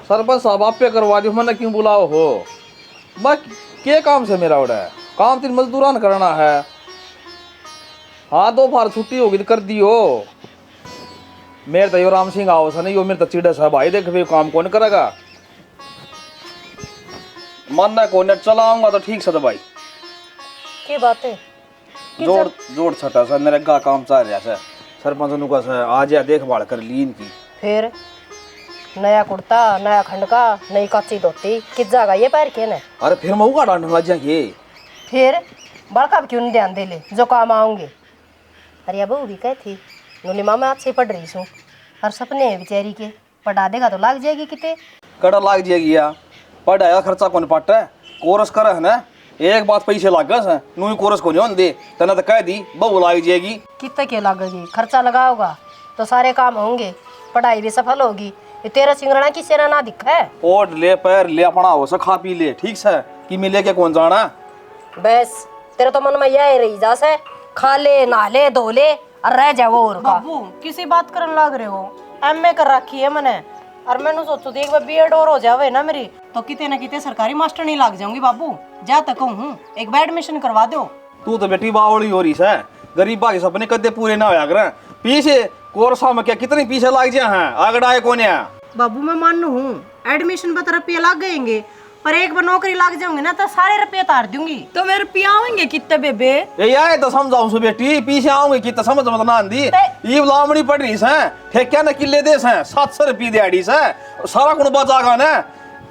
सरपंच साहब आप पे करवा दी, मैंने क्यों बुलाओ हो? मैं के काम से मेरा उड़ा है, काम तीन मजदूरान करना है। हाँ 2 बार छुट्टी होगी तो कर दियो। मेरे तो यो राम सिंह आओ सा नहीं, यो मेरे तो चिड़ा सा भाई, देख भाई काम कौन करेगा। मानना कौन चलाऊंगा तो ठीक से भाई। की बात है? जोड़ जोड़ छटा सा नरेगा काम चल रहा है। सरपंच नु का आज या देखभाल कर ली इनकी। फिर नया कुर्ता, नया खंडका, नई कच्ची धोती किस जगह ये पैर के ने? अरे फिर मैं उगा डांट लग जाएंगे। फिर बड़का क्यों नहीं ध्यान दे ले जो काम आऊंगे। अरे अब भी कह थी नूनी माँ मैं अच्छे पढ़ रही हूँ, हर सपने है बेचारी के, पढ़ा देगा तो लाग जाएगी किते। कड़ा लाग जाएगी या पढ़ाया खर्चा कौन पाट है, कोरस कर है ना, एक बात पैसे लाग गए नू कोरस को नहीं दे तना तो कह दी बहु लाग जाएगी। कितने के लागेगी, खर्चा लगाओगा तो सारे काम होंगे, पढ़ाई भी सफल होगी। ये तेरा सिंगरना की सेना ना दिखा है। ओढ़ ले पैर ले अपना हो सा खा पी ले, ठीक से कि मिले के कौन जाना। बस तेरे तो मन में यह रही जा से खा ले नहा ले धो ले और रह जाए वो। और बाबू किसी बात करने लग रहे हो, एमए कर रखी है मैंने, और मैंने सोचो थी एक बार बीएड और हो जावे ना मेरी तो किते ना किते सरकारी मास्टर नहीं लाग जाऊंगी। बाबू जा तक हूँ एक बार एडमिशन करवा दो। तू तो बेटी बावड़ी हो रही है, गरीबा के सपने कदे पूरे ना होया करे। पीछे कोर्सा में क्या कितने पीछे लाग जाए हैं, आगड़ाए कौन है। बाबू मैं मानू हूँ एडमिशन पर रुपये लग गएंगे, पर एक बार नौकरी लग जाऊंगी ना तो सारे रुपये तार दूंगी। तो मेरे रुपये आएंगे कितने बेबे? ये आए तो समझाऊं सु बेटी, पीछे आऊंगी कितना समझ मत ना आंदी। ये लामड़ी पड़ रही है, ठेक्या न किले दे से 700 रुपये दिहाड़ी से सारा कुछ बचागा ना।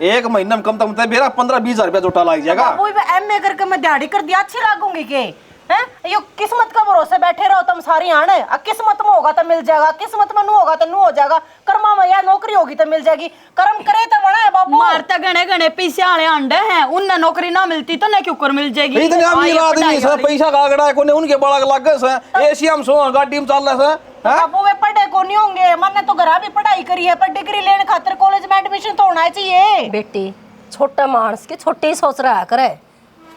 एक महीने में कम से कम मेरा 15-20 हजार रुपया जोटा लग जाएगा। वो एमए करके मैं दिहाड़ी कर दिया अच्छी लागूंगी के हैं? यो किस्मत का भरोसे बैठे रहो तुम सारी आने। किस्मत में होगा तो मिल जाएगा, किस्मत में नू होगा तो नू हो जाएगा, कर्मा में या नौकरी होगी तो मिल जाएगी। कर्म करे तो बना है बाबू। मारता गणे गणे पैसे आने अंडे हैं, उन्हें नौकरी ना मिलती तो ना क्यों कर मिल जाएगी। इतने अमीर आदमी से पैसा का आगड़ा कोने उनके बड़ा लग गए एशिया में सो गाड़ी में चल रहा है। बाबू वे पढ़े को नहीं होंगे, मैंने तो घर भी पढ़ाई करी है, पर डिग्री लेने खातिर कॉलेज में एडमिशन तो होना चाहिए। बेटी छोटा मानस के छोटे ही सोच रहा करे,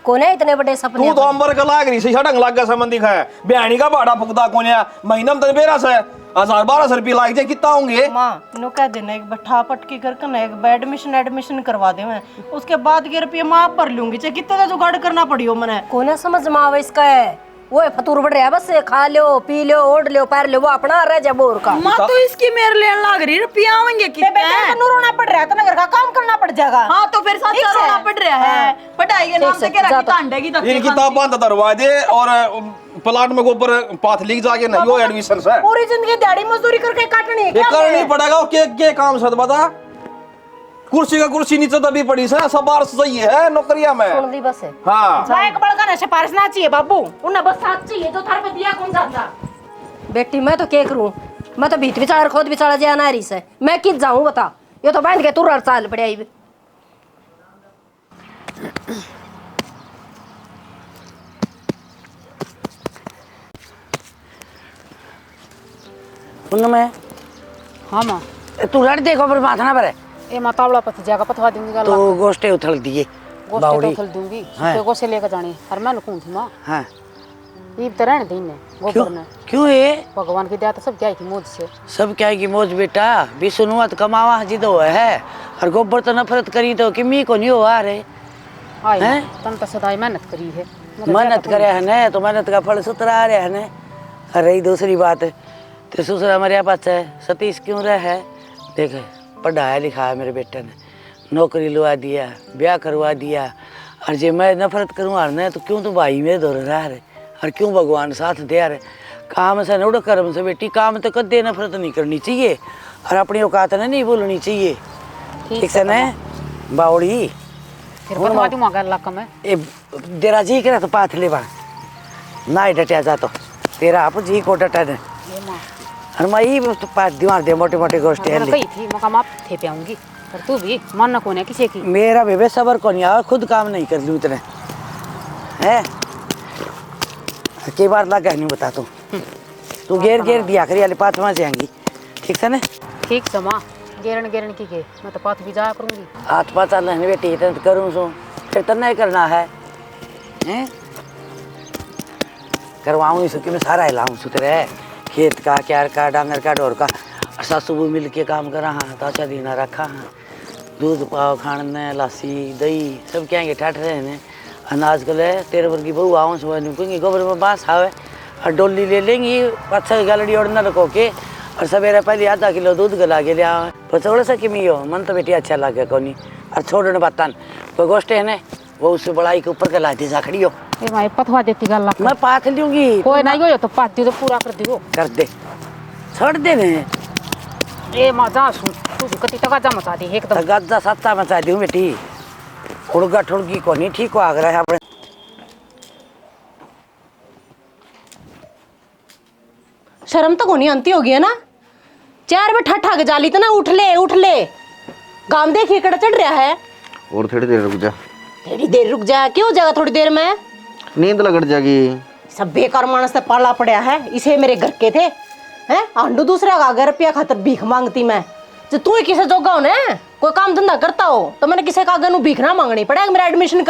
कोने इतने बड़े सपने। तू तो अंबर का लाग रही सड़क लाग गया संबंधी है, बिहानी का भाड़ा फुकदा कोने महीना में तेरा से 1000-1200 रुपये लाग जाए कितना होंगे। माँ नो कह देना एक बट्ठा पटकी करके ना एक एडमिशन करवा दे मैं, उसके बाद के रुपये माँ भर लूंगी, चाहे कितने का जुगाड़ करना पड़ी हो मैंने। कोने समझ में आवे इसका है, वो फतूर बढ़ रहा है, बस खा लो पी लो ओढ़ लो पैर लो, वो अपना रह जा बोर का। माँ तो इसकी मेरे लेने लग रही, रुपया आवेंगे कितने? तो रोना पड़ रहा है तो ना घर का काम करना पड़ जाएगा। हाँ तो फिर साथ रोना पड़ रहा है, पढ़ाई के नाम से क्या रखी अंडे की इन किताबा दरवा दे और प्लाट में गोबर पाथ लिख जाके नहीं हो एडमिशन से। पूरी जिंदगी दिहाड़ी मजदूरी करके काटनी है, करनी पड़ेगा। के काम सद बता, कुर्सी का कुर्सी नीचे दबी पड़ी से सब बार सही है नौकरिया में। सुन ली बस है। हाँ लायक बड़का ना सिफारिश ना चाहिए बाबू, उन्हें बस साथ चाहिए जो थार पे दिया कौन जाता। बेटी मैं तो क्या करूं, मैं तो भीत बिचार खोद बिचारा जाना रही से, मैं किस जाऊं बता, ये तो बांध के तुरंत चाल पड़े आई। उनमें हाँ माँ तू लड़ देखो पर माथा ना भरे ये मातावड़ा पत जाएगा पतवा दूंगी गाल तो गोश्ते उथल दिए गोश्ते तो उथल दूंगी तो गोश्ते लेकर जानी हर मैं लुकूं थी माँ। हाँ ये तो रहने देने गोबर ने क्यों ये भगवान की दया तो सब क्या की मौज से सब क्या की मौज बेटा, विष्णुवत कमावा जिदो है और गोबर तो नफरत करी तो किमी को नहीं हुआ रे हैं। तुम तो सदाई मेहनत करी है, मेहनत करे है ना तो मेहनत का फल सुतरा आ रहा है ना। अरे दूसरी बात तो ससुरा मेरे पास है सतीश क्यों रहा है, देख पढ़ाया लिखाया मेरे बेटे ने, नौकरी लुआ दिया, ब्याह करवा दिया, और जे मैं नफरत करूँ ना तो क्यों तो भाई मेरे दौर रहा है और क्यों भगवान साथ दे रहे। काम से नोड़ कर्म से बेटी, काम तो कदे नफरत नहीं करनी चाहिए और अपनी औकात ने नहीं बोलनी चाहिए, ठीक से ना बावड़ी। फिर बतवा दूं मगर लक में ए तेरा जी करे तो पाथ ले बा ना डटिया जा तो तेरा आप जी को डटा दे ये मां और मैं ये तो पाथ दिमाग दे मोटे मोटे गोष्ठी है कही थी मका माप थे पे आऊंगी, पर तू भी मन न कोने किसी की। मेरा बेबे सबर को नहीं आ, खुद काम नहीं कर लूं इतने है के बार लगा नहीं बता तू घेर घेर दिया करी वाले पाथ में जाएंगी, ठीक से ना। ठीक से मां गेरन की के मैं तो पाथ भी जाया करूंगी। हाथ पाता नहीं बेटी इतना तो करूँ सो फिर तो नहीं करना है हैं करवाऊँ इस कि मैं सारा हिलाऊँ सुतरे खेत का क्यार का डांगर का डोर का और सासू मिल के काम करा हाँ तो अच्छा दीना रखा हाँ दूध पाव खाने लासी दही सब क्या ठट रहे हैं। अनाज कल तेरे वर्गी बहू आओ सुबह निकलेंगी गोबर में बांस आवे और डोली ले लेंगी 5-6 गालड़ी और न रखो के और सवेरे पहले आधा किलो दूध गला के लिया पर थोड़ा सा किमी हो मन तो बेटी अच्छा लगे कोनी और छोड़ने बातन कोई गोष्ठ है ना वो उससे बड़ाई के ऊपर गला दी साखड़ी हो ए भाई पथवा देती गल्ला मैं पाथ लूंगी कोई नहीं हो तो पाती तो पूरा कर दियो कर दे छोड़ दे ने ए मजा सुन तू कति तका जा मचा दी एकदम गद्दा सत्ता मचा दूं बेटी उड़गा ठुड़गी को नहीं ठीक हो आ रहा है अपने शर्म तो कोनी आंती होगी है ना 4 बजे ठा के जाली तो ना उठ ले गाम देखिए कड़ा चढ़ रहा है और थोड़ी देर रुक जा। थोड़ी देर रुक जा क्यों जाएगा थोड़ी देर में नींद लगट जाएगी। सब बेकार मानस से पाला पड़ा है इसे मेरे घर के थे हैं आंडू दूसरा का 1 रुपया खातर भीख मांगती मैं जो तू ही किसे जोगा हो ना कोई काम धंधा करता हो तो मैंने किसी का आगे भीख ना मांगनी पड़ेगा मेरा एडमिशन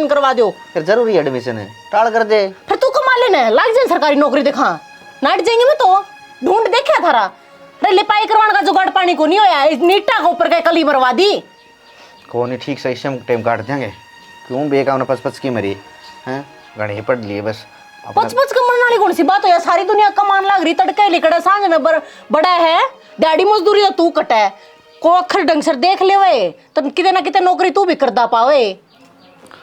करवा दो फिर जरूरी एडमिशन है टाल कर दे फिर तू कमा लेना लग जाए सरकारी नौकरी दिखा नाट जाएंगे मैं तो ढूंढ देखा थारा अरे लिपाई करवाने का जुगाड़ पानी को नहीं होया नीटा के ऊपर कली मरवा दी को नहीं ठीक सही से टाइम काट देंगे क्यों बेका पच की मरी हैं गणे पढ़ लिए बस पच कमाने वाली कौन सी बात हो यार सारी दुनिया कमान लग रही तड़के लिकड़ा सांझ में बड़ा है डैडी मजदूरी तो तू कटा है को अखर ढंग से देख ले वे तो किते ना किते नौकरी तू भी करदा पावे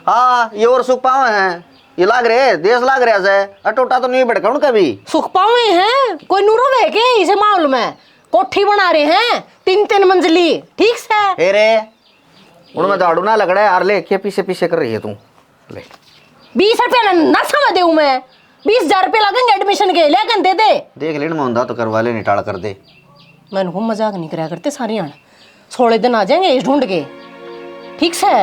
हाँ ये और सुख पावे हैं ये लाग रहे देश लाग रहा है अटोटा तो नहीं भड़का कभी सुख पावे हैं कोई नूरो वे के इसे माहौल में कोठी बना रहे हैं 3-3 मंजिली ठीक से रे उनमें झाड़ू ना लग रहा है यार ले क्या पीछे कर रही है तू ले 20 रुपया ना समझ दे मैं 20,000 रुपये लगेंगे एडमिशन के लेकिन दे दे देख लेना मोहनदा तो करवा ले निटाल कर दे मैंने को मजाक नहीं कराया करते सारी आन 16 दिन आ जाएंगे इस ढूंढ के ठीक से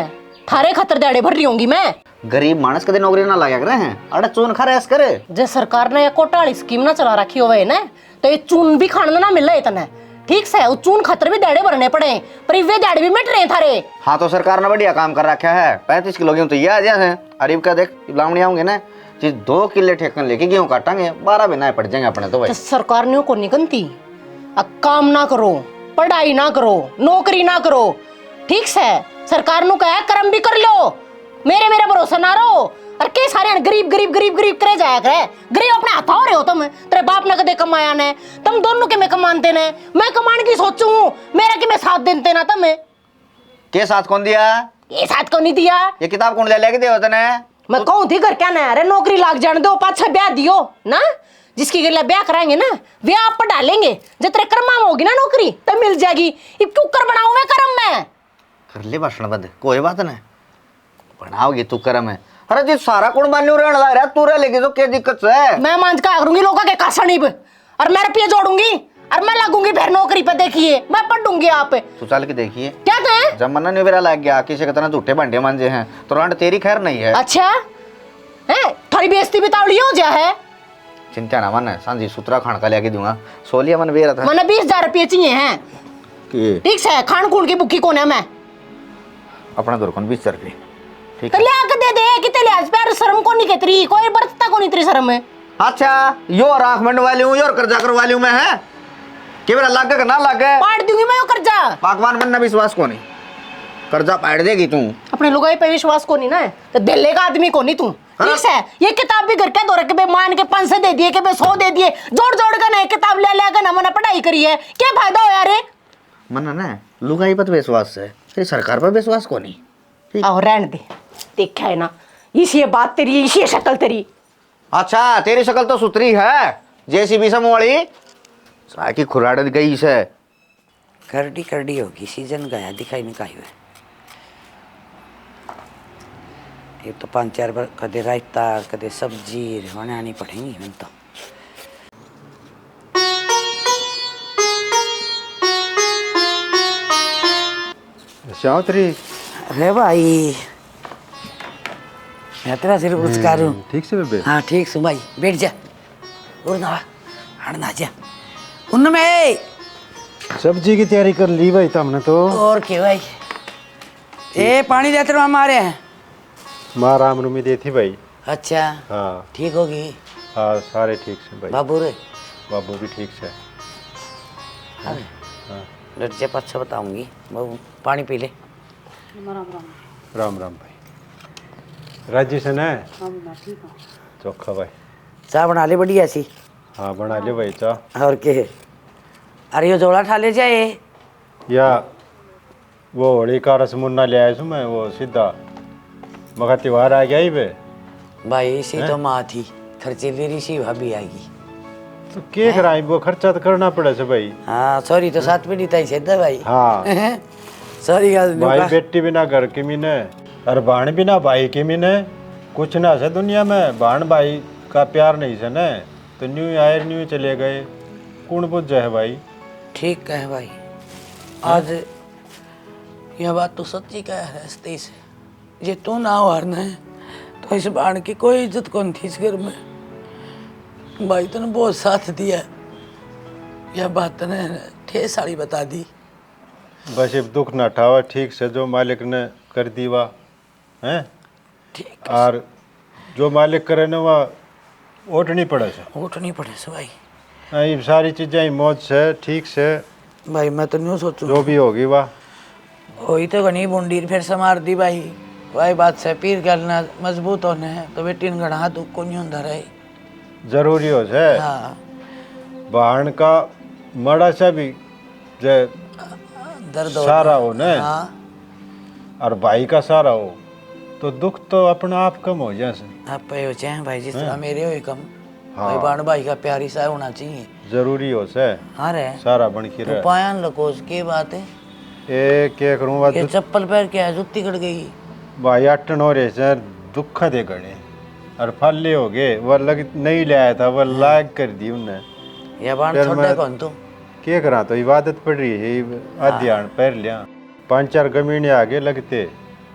थारे खतर दिहाड़े भर रही होंगी मैं गरीब मानस कदे नौकरी ना लाया करे हैं अरे चून खा रहे करे जे सरकार ने कोटा वाली स्कीम ना चला रखी होवे ना तो ये चून भी खाने ना मिल रहा इतना ठीक से वो चून खतर भी दिहाड़े भरने पड़े पर वे दिहाड़े भी मिट रहे थारे हाँ तो सरकार ने बढ़िया काम कर रखा है 35 किलो गेहूं तो ये आ जाए अरीब का देख लावणी आऊंगे ना जी 2 किले ठेकन लेके गेहूं काटांगे 12 भी ना पड़ जाएंगे अपने तो भाई तो सरकार ने को निकलती काम ना करो पढ़ाई ना करो नौकरी ना करो ठीक से सरकार नु कहा कर्म भी कर लो मेरे भरोसा ना रहो और के सारे गरीब करे जाया करे गरीब अपने हाथ हो रहे हो तुम तेरे बाप ने कदे कमाया ने तुम दोनों के में कमानते ने मैं कमाने की सोचू मेरा के में साथ देते ना तुम के साथ कौन दिया ये साथ कौन नहीं दिया ये किताब कौन ले लेके दे तने मैं कहूं थी घर क्या ना अरे नौकरी लाग जाने दो 5-6 ब्याह दियो ना जिसकी गला ब्याह कराएंगे ना वे आप पढ़ा लेंगे जब तेरे कर्मा में होगी ना नौकरी तब मिल जाएगी ये क्यों कर बनाऊं मैं कर्म में कर ले भाषण बद कोई बात नहीं बनाओगी तू कर्म है अरे जी सारा कौन बान्यू रहने लग रहा तू रह लेगी तो क्या दिक्कत है मैं मांझ का करूंगी लोगों के कासनीब और मैं रुपये जोड़ूंगी और मैं लगूंगी फिर नौकरी पे देखिए मैं पढ़ूंगी आप तू चल के देखिए क्या थे जमाना नहीं मेरा लग गया किसी के तरह झूठे भांडे मांजे हैं तो रांड तेरी खैर नहीं है अच्छा है थोड़ी बेइज्जती बितावली हो जा है चिंता ना मन सांझी सूत्रा खान का लेके दूंगा सोलिया मन वेरा था मैंने 20,000 रुपये चाहिए हैं ठीक है खान खून की भूखी कौन है मैं अपना घर कौन 20 रुपये ठीक तो ले आके दे दे कितने ले आज प्यार शर्म को नहीं कहती कोई बरतता को नहीं तेरी शर्म है अच्छा यो आंख मंड वाली हूँ यो कर्जा करवा ली हूँ मैं है कि मेरा लागे का ना लागे पाड़ दूंगी मैं वो कर्जा भगवान मन ना विश्वास को नहीं कर्जा पाड़ देगी तू अपने लोगों पे विश्वास को नहीं ना तो दिल्ली का आदमी को नहीं तू ठीक है ये किताब भी घर के दो रखे मान के 500 दे दिए के 100 दे दिए जोड़ कर ना किताब ले लेकर ना मैंने पढ़ाई करी है क्या फायदा हो यार मन ना लुगाई पर विश्वास है तेरी सरकार पर विश्वास को नहीं और रहने दे देखा है ना इसी बात तेरी इसी शक्ल तेरी अच्छा तेरी शक्ल तो सुतरी है जैसी भी समोड़ी साकी खुराड़ गई से करडी होगी सीजन गया दिखाई नहीं काई हुए ये तो 5-4 बार कदे रायता कदे सब्जी बनानी पड़ेगी मैं तो शावत्री अरे भाई मैं तेरा सिर पुरस्कार हूँ ठीक से बेबे हाँ ठीक सु भाई बैठ जा और ना हड़ ना जा उनमें सब्जी की तैयारी कर ली भाई तुमने तो और क्या भाई ए पानी देते रहो हमारे हैं माँ राम रूमी दी थी भाई अच्छा हाँ ठीक होगी हाँ सारे ठीक से भाई बाबू रे बाबू भी ठीक से अरे हाँ लट से पाछा बताऊंगी। बहू पानी पी ले। राम राम भाई। राजी से ना? चोखा भाई। चाय बना ले बढ़िया सी। हाँ बना ले भाई चाह। और के अरे यो जोड़ा ठा ले जाए या वो होली का रस मुन्ना ले आया मैं, वो सीधा मगर त्योहार आ गया ही बे। भाई इसी तो माँ थी खर्चीली ऋषि भाभी आएगी। तो के कराई वो खर्चा तो करना पड़े से भाई। हाँ सॉरी तो साथ में नहीं था सीधा भाई। हाँ सॉरी भाई बेटी बिना घर की मीने और बाण बिना भाई की मीने कुछ ना से दुनिया में। बाण भाई का प्यार नहीं से न तो न्यू आए न्यू चले गए कौन बुझ जाए भाई। ठीक है भाई। आज यह बात तो सच्ची कह है सतीश। ये तू ना हारना है तो इस बाण की कोई इज्जत कौन थी इस घर में। भाई तूने बहुत साथ दिया। यह बात तूने ठेस साड़ी बता दी। बस अब दुख ना उठावा ठीक से जो मालिक ने कर दी वा हैं। ठीक और जो मालिक करे ना वह ओटनी पड़े से। उठनी पड़े से भाई। ये सारी चीजें ही मौज से ठीक से भाई मैं तो नहीं सोचू जो भी होगी वाह। वही तो घनी बूंदी फिर से मार दी भाई। वही बात से पीर करना मजबूत होने है तो बेटी ने गढ़ा दुख को नहीं होता रहे। जरूरी हो से हाँ बाण का मड़ा से भी जे दर्द हो सारा हो न हाँ और भाई का सारा हो तो दुख तो अपना आप कम हो जाए से। आप पे हो चाहे भाई जिस तरह मेरे हो कम। हाँ। भाई बाण भाई का प्यारी सा होना चाहिए। जरूरी हो से हाँ रे सारा बन के तो रहे। पायन लकोस की बात है। ए क्या करूँ ये चप्पल पैर के है जुत्ती कट गई। भाई अट्टन हो रहे से दुख दे गए और फल्ले हो गए वह लग नहीं ले आया था वह लाग कर दी उनने। ये बाण फिर छोड़ा मैं- कौन तू। क्या करा तो इबादत पड़ रही है आध्यान पैर लिया 5-4 गमीने आगे लगते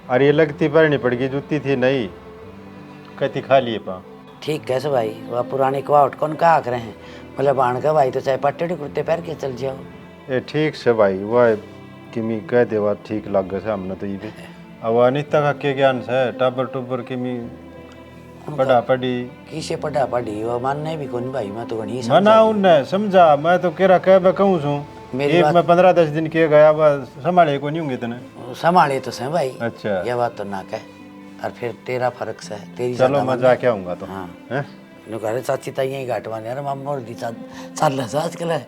और ये लगती पैरनी पड़ गई जुत्ती थी नहीं कहती खा लिए पा। ठीक कैसे भाई वह पुरानी कवाट कौन कहा करे हैं बोले बाण का भाई तो चाहे पट्टे कुर्ते पैर के चल जाओ। ये ठीक से भाई वह किमी कह दे वह ठीक लग गए से हमने तो ये भी अब अनिता का के ज्ञान से टबर टुबर किमी पढ़ा पढ़ी किसे पढ़ा पढ़ी वह मानने भी कौन भाई मैं तो घनी मना उनने समझा मैं तो केरा कह मैं कहूँ छूँ मेरी एक बात- मैं 15-10 दिन के गया वह संभाले को नहीं होंगे तने। संभाले तो से भाई। अच्छा यह बात तो ना कह और फिर तेरा फर्क से है तेरी चलो ज्यादा मैं मन- जाके आऊँगा तो हाँ हैं? नु कह रहे चाची ताई यही घाटवाने यार मामा और दी चल आजकल है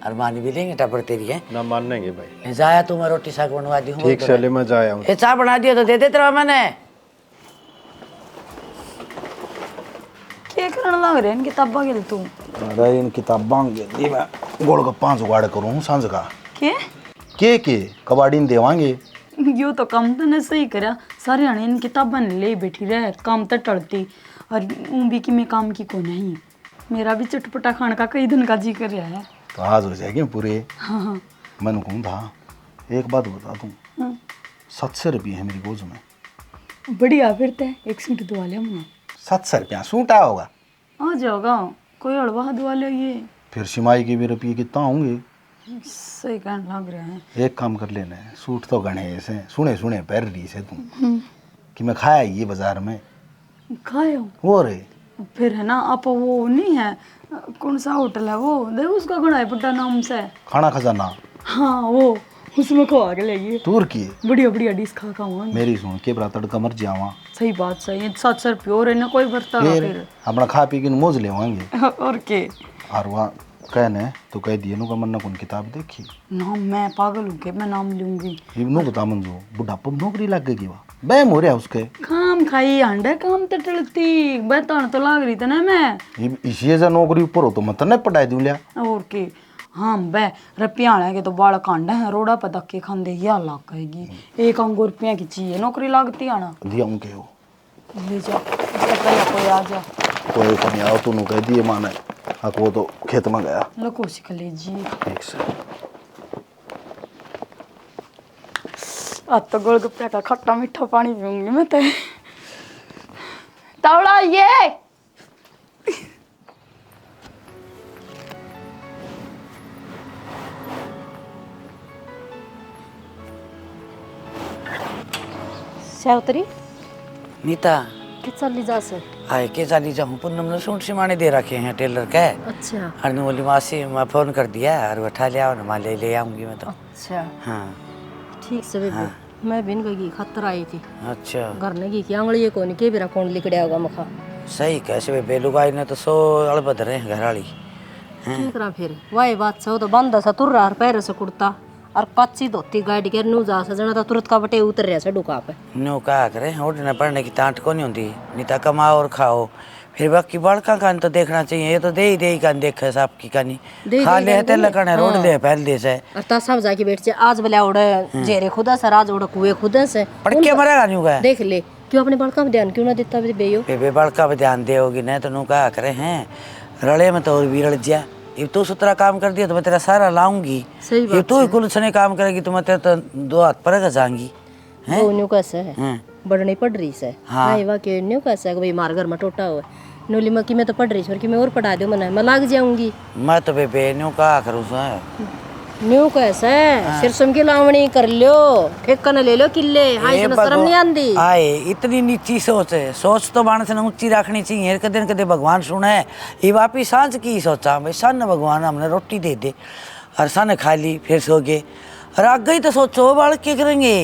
और मान भी लेंगे टपर तेरी है। ना मानेंगे भाई। जाया तू मैं रोटी साग बनवा दी हूँ ठीक से ले मैं जाया हूँ। ये चाय बना दिया तो दे दे तेरा मैंने। क्या करने लग रहे हैं किताबा गिल तू। अरे इन किताबां दी मैं गोलगप्पा जुगाड़ करूँ सांझ का के कबाड़ी ने देवांगे। यो तो काम तो ने सही करा सारे हणे इन किताबा ले बैठी रहे काम तो टलती और ऊँ भी कि मैं काम की को नहीं। मेरा भी चटपटा खाने का कई दिन का जी कर रहा है। तो आज हो जाएगी पूरे। हाँ हाँ मैंने कहूँ था एक बात बता दूँ हाँ। 700 रुपये है मेरी गोज में। बढ़िया फिर ते एक सूट दुआ लिया मुझे 700 रुपया सूट आया होगा। आ जाओगा कोई अड़वा दुआ ले ये फिर सिमाई के भी रुपये कितना होंगे। सही कहने लग रहा है। एक काम कर लेना है सूट तो गणे ऐसे सुने सुने पैर रही से तुम कि मैं खाया ये बाजार में खाओ वो रे। फिर है ना आप वो नहीं है कौन सा होटल है वो दे उसका गुड़ा बड़ा नाम से। खाना खजाना हाँ वो उसमें खवा के लेगी दूर की बढ़िया बढ़िया डिश खा खाऊंगा। मेरी सुन के बरा तड़का मर जावा। सही बात सही है 700 रुपये और है ना कोई बरता फिर अपना खा पी के मौज लेवांगे। और के और वहाँ कहने तो कह दिए नु का मन्ना कौन किताब देखी नाम मैं पागल हूँ के मैं नाम लूंगी। इब्नू बता मंजू बुढ़ापा में नौकरी लग गई वहाँ बैम हो रहा उसके। काम खाई अंडे काम तो टलती बैतान तो लाग रही थी ना मैं इसी से नौकरी ऊपर हो तो मत नहीं पढ़ाई दूँ लिया। और के हाँ बे रपियाने के तो बाल कांडे हैं रोड़ा पर धक्के खांदे या लाग कहेगी 1 अंगूर रुपया की चाहिए नौकरी लागती आना दिया उनके हो ले जा उससे पहले कोई आ जा कोई कहीं आओ तो कह दिए माने हक वो तो खेत में गया। लको सीख लीजिए ठीक से आज तो गोलगप्पे का खट्टा मीठा पानी पीऊंगी मैं तो तावड़ा ये सावत्री नीता कि चली जा से आए के जानी जाऊँ पूनम ने सूट सिमाने दे रखे हैं टेलर के। अच्छा अरनू बोली मासी मैं फ़ोन कर दिया और बैठा ले आओ ना, मैं ले आऊँगी मैं तो। अच्छा हाँ ठीक से बेबे मैं भी इनका घी खतर आई थी अच्छा घर ने घी की आंगली को नहीं के बेरा कौन लिकड़िया होगा मखा सही कैसे बेलुगाई ने तो 100 अड़बद रहे घर वाली। ठीक रहा फिर वही बात से वो तो बंद सा तुर रहा पैर से कुर्ता और कच्ची धोती गाड़ी के नू जा सजना तो तुरंत का बटे उतर रहा से डुका पे न्यू कहा करे उठने पढ़ने की तांट को नहीं होती, नहीं तो कमाओ और खाओ। फिर बाकी बड़का कान तो देखना चाहिए, ये तो दे ही कान देखे साहब की कानी खा ले तेल लगाने रोड दे पहल दे से और ता सब जाके बैठ से आज भले उड़े जेरे खुदा से राज उड़े कुएं खुदा से पढ़ के मरेगा न्यू का देख ले क्यों अपने बड़का में ध्यान क्यों ना देता बेयो बेबे बड़का पे ध्यान दे होगी नहीं तो नू कहा करे हैं रले में तो और भी रल जा। ये तू सुतरा काम कर दिया तो मैं तेरा सारा लाऊंगी, सही ये तू ही कुल सने काम करेगी तो मैं तेरे तो 2 हाथ पर जाऊंगी। वो न्यू कैसे है हैं बढ़नी पड़ रही से हाय वा के न्यू कैसे है भाई मार घर में टोटा हुआ नोली मक्की में तो पड़ रही है कि मैं और पढ़ा दूं मैं लाग जाऊंगी। मैं तो बेबे न्यू कहा करूँ न्यू कैसे सिरसम की लावणी कर लो ठेका न ले लो किले हाय इसमें शर्म नहीं आंदी। आए इतनी नीची सोच है, सोच तो मानस ने ऊंची रखनी चाहिए। कदे न कदे भगवान सुने ये वापिस सांझ की सोचा भाई सन भगवान हमने रोटी दे दे और सन खा ली फिर सो गए और आग गई तो सोचो बाल क्या करेंगे।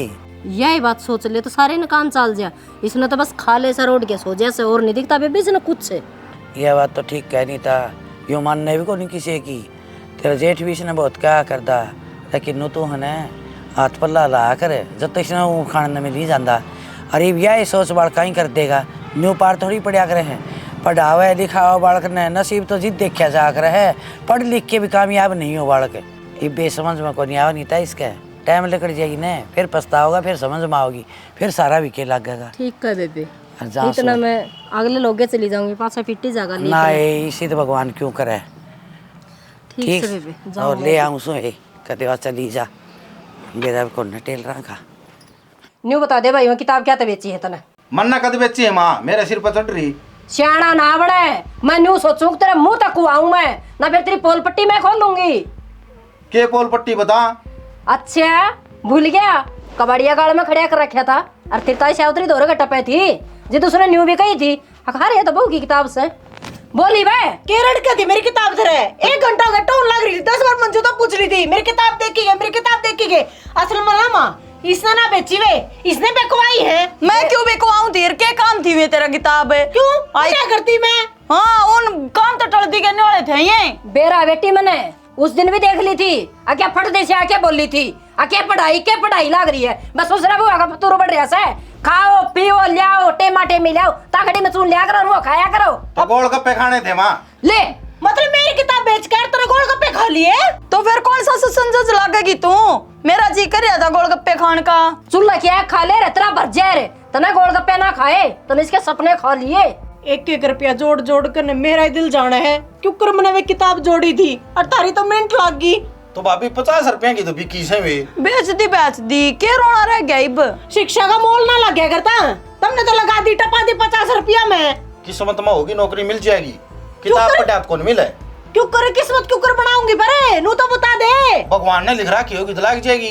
यही बात सोच ले तो सारे ने काम चल जा इसने तो बस खा ले सर उड़ के सो जैसे और नहीं दिखता बेबी इसने कुछ से। यह बात तो ठीक कहनी था, यो मानने भी को नहीं किसी की। तेरा जेठ भी इसने बहुत क्या करता लेकिन नु तू है हाथ पल्ला ला करे जब तक इसने वो खाने में नहीं जाता। अरे यह सोच बाल कहीं कर देगा न्यू पार थोड़ी पढ़िया करे हैं पढ़ावे लिखाओ बालक ने नसीब तो जिद देखा जा कर है पढ़ लिख के भी कामयाब नहीं हो बालक। ये बेसमझ में कोई नहीं आवा नहीं था इसका टाइम लेकर जाएगी ना फिर पछताओगा फिर समझ में आओगी फिर सारा भी के लगेगा। ठीक है बेबे इतना मैं अगले लोगे चली जाऊंगी पास पिट्टी जागा ना इसी तो भगवान क्यों करे। ठीक है बेबे और ले आऊँ सो कदे बात चली जा मेरा भी कौन टेल रहा का न्यू बता दे भाई मैं किताब क्या तो बेची है तने मन्ना कद बेची है माँ मेरे सिर पर चढ़ रही सियाना ना बड़े मैं न्यू सोचूं तेरे मुंह तक आऊं मैं ना फिर तेरी पोल पट्टी मैं खोल लूंगी। के पोल पट्टी बता। अच्छा भूल गया कबाड़िया गाड़ में खड़िया कर रखा था और तिरताई सावतरी दौरे का टपे थी जी दूसरे न्यू भी कही थी अखा रही है तो बहू की किताब से बोली भाई केरड़ क्या थी मेरी किताब धरे 1 घंटा हो गया टोन लग रही थी 10 बार मंजू तो पूछ रही थी मेरी किताब देखी गई मेरी किताब देखी गई असल में ना माँ इसने ना बेची वे इसने बेकवाई है। मैं क्यों बेकवाऊं देर के काम थी वे तेरा किताब है क्यों क्या करती मैं हाँ उन काम तो टलती करने वाले थे ये बेरा बेटी मैंने उस दिन भी देख ली थी आके फट दे से आके बोल ली थी आके पढ़ाई लाग रही है बस उस रबू आगे तुर बढ़ रहा से खाओ पियो लियाओ टेमाटे मिलाओ ताकड़ी में चून लिया करो वो खाया करो। तो गोलगप्पे खाने थे माँ ले मतलब मेरी किताब बेचकर तूने गोलगप्पे खा लिए तो फिर कौन सा संजज लागेगी तू मेरा जी कर रहा था गोलगप्पे खाने का चूल्हा क्या खा ले रे तेरा भर जाए रे तना गोलगप्पे ना खाए तने इसके सपने खा लिए। 1-1 रुपया जोड़ जोड़ कर मेरा ही दिल जाना है क्यों कर मैंने वे किताब जोड़ी थी और तारी तो मिनट लाग गई। तो भाभी 50 रुपए की तो बिकी से वे बेच दी के रोना रह गया इब शिक्षा का मोल ना लग गया करता तुमने तो लगा दी टपा दी 50 रुपया में किस्मत में होगी नौकरी मिल जाएगी किताब पढ़ात कौन मिले क्यों करे किस्मत क्यों कर बनाऊंगी बरे नू तो बता दे भगवान ने लिख रखी होगी तो लग जाएगी।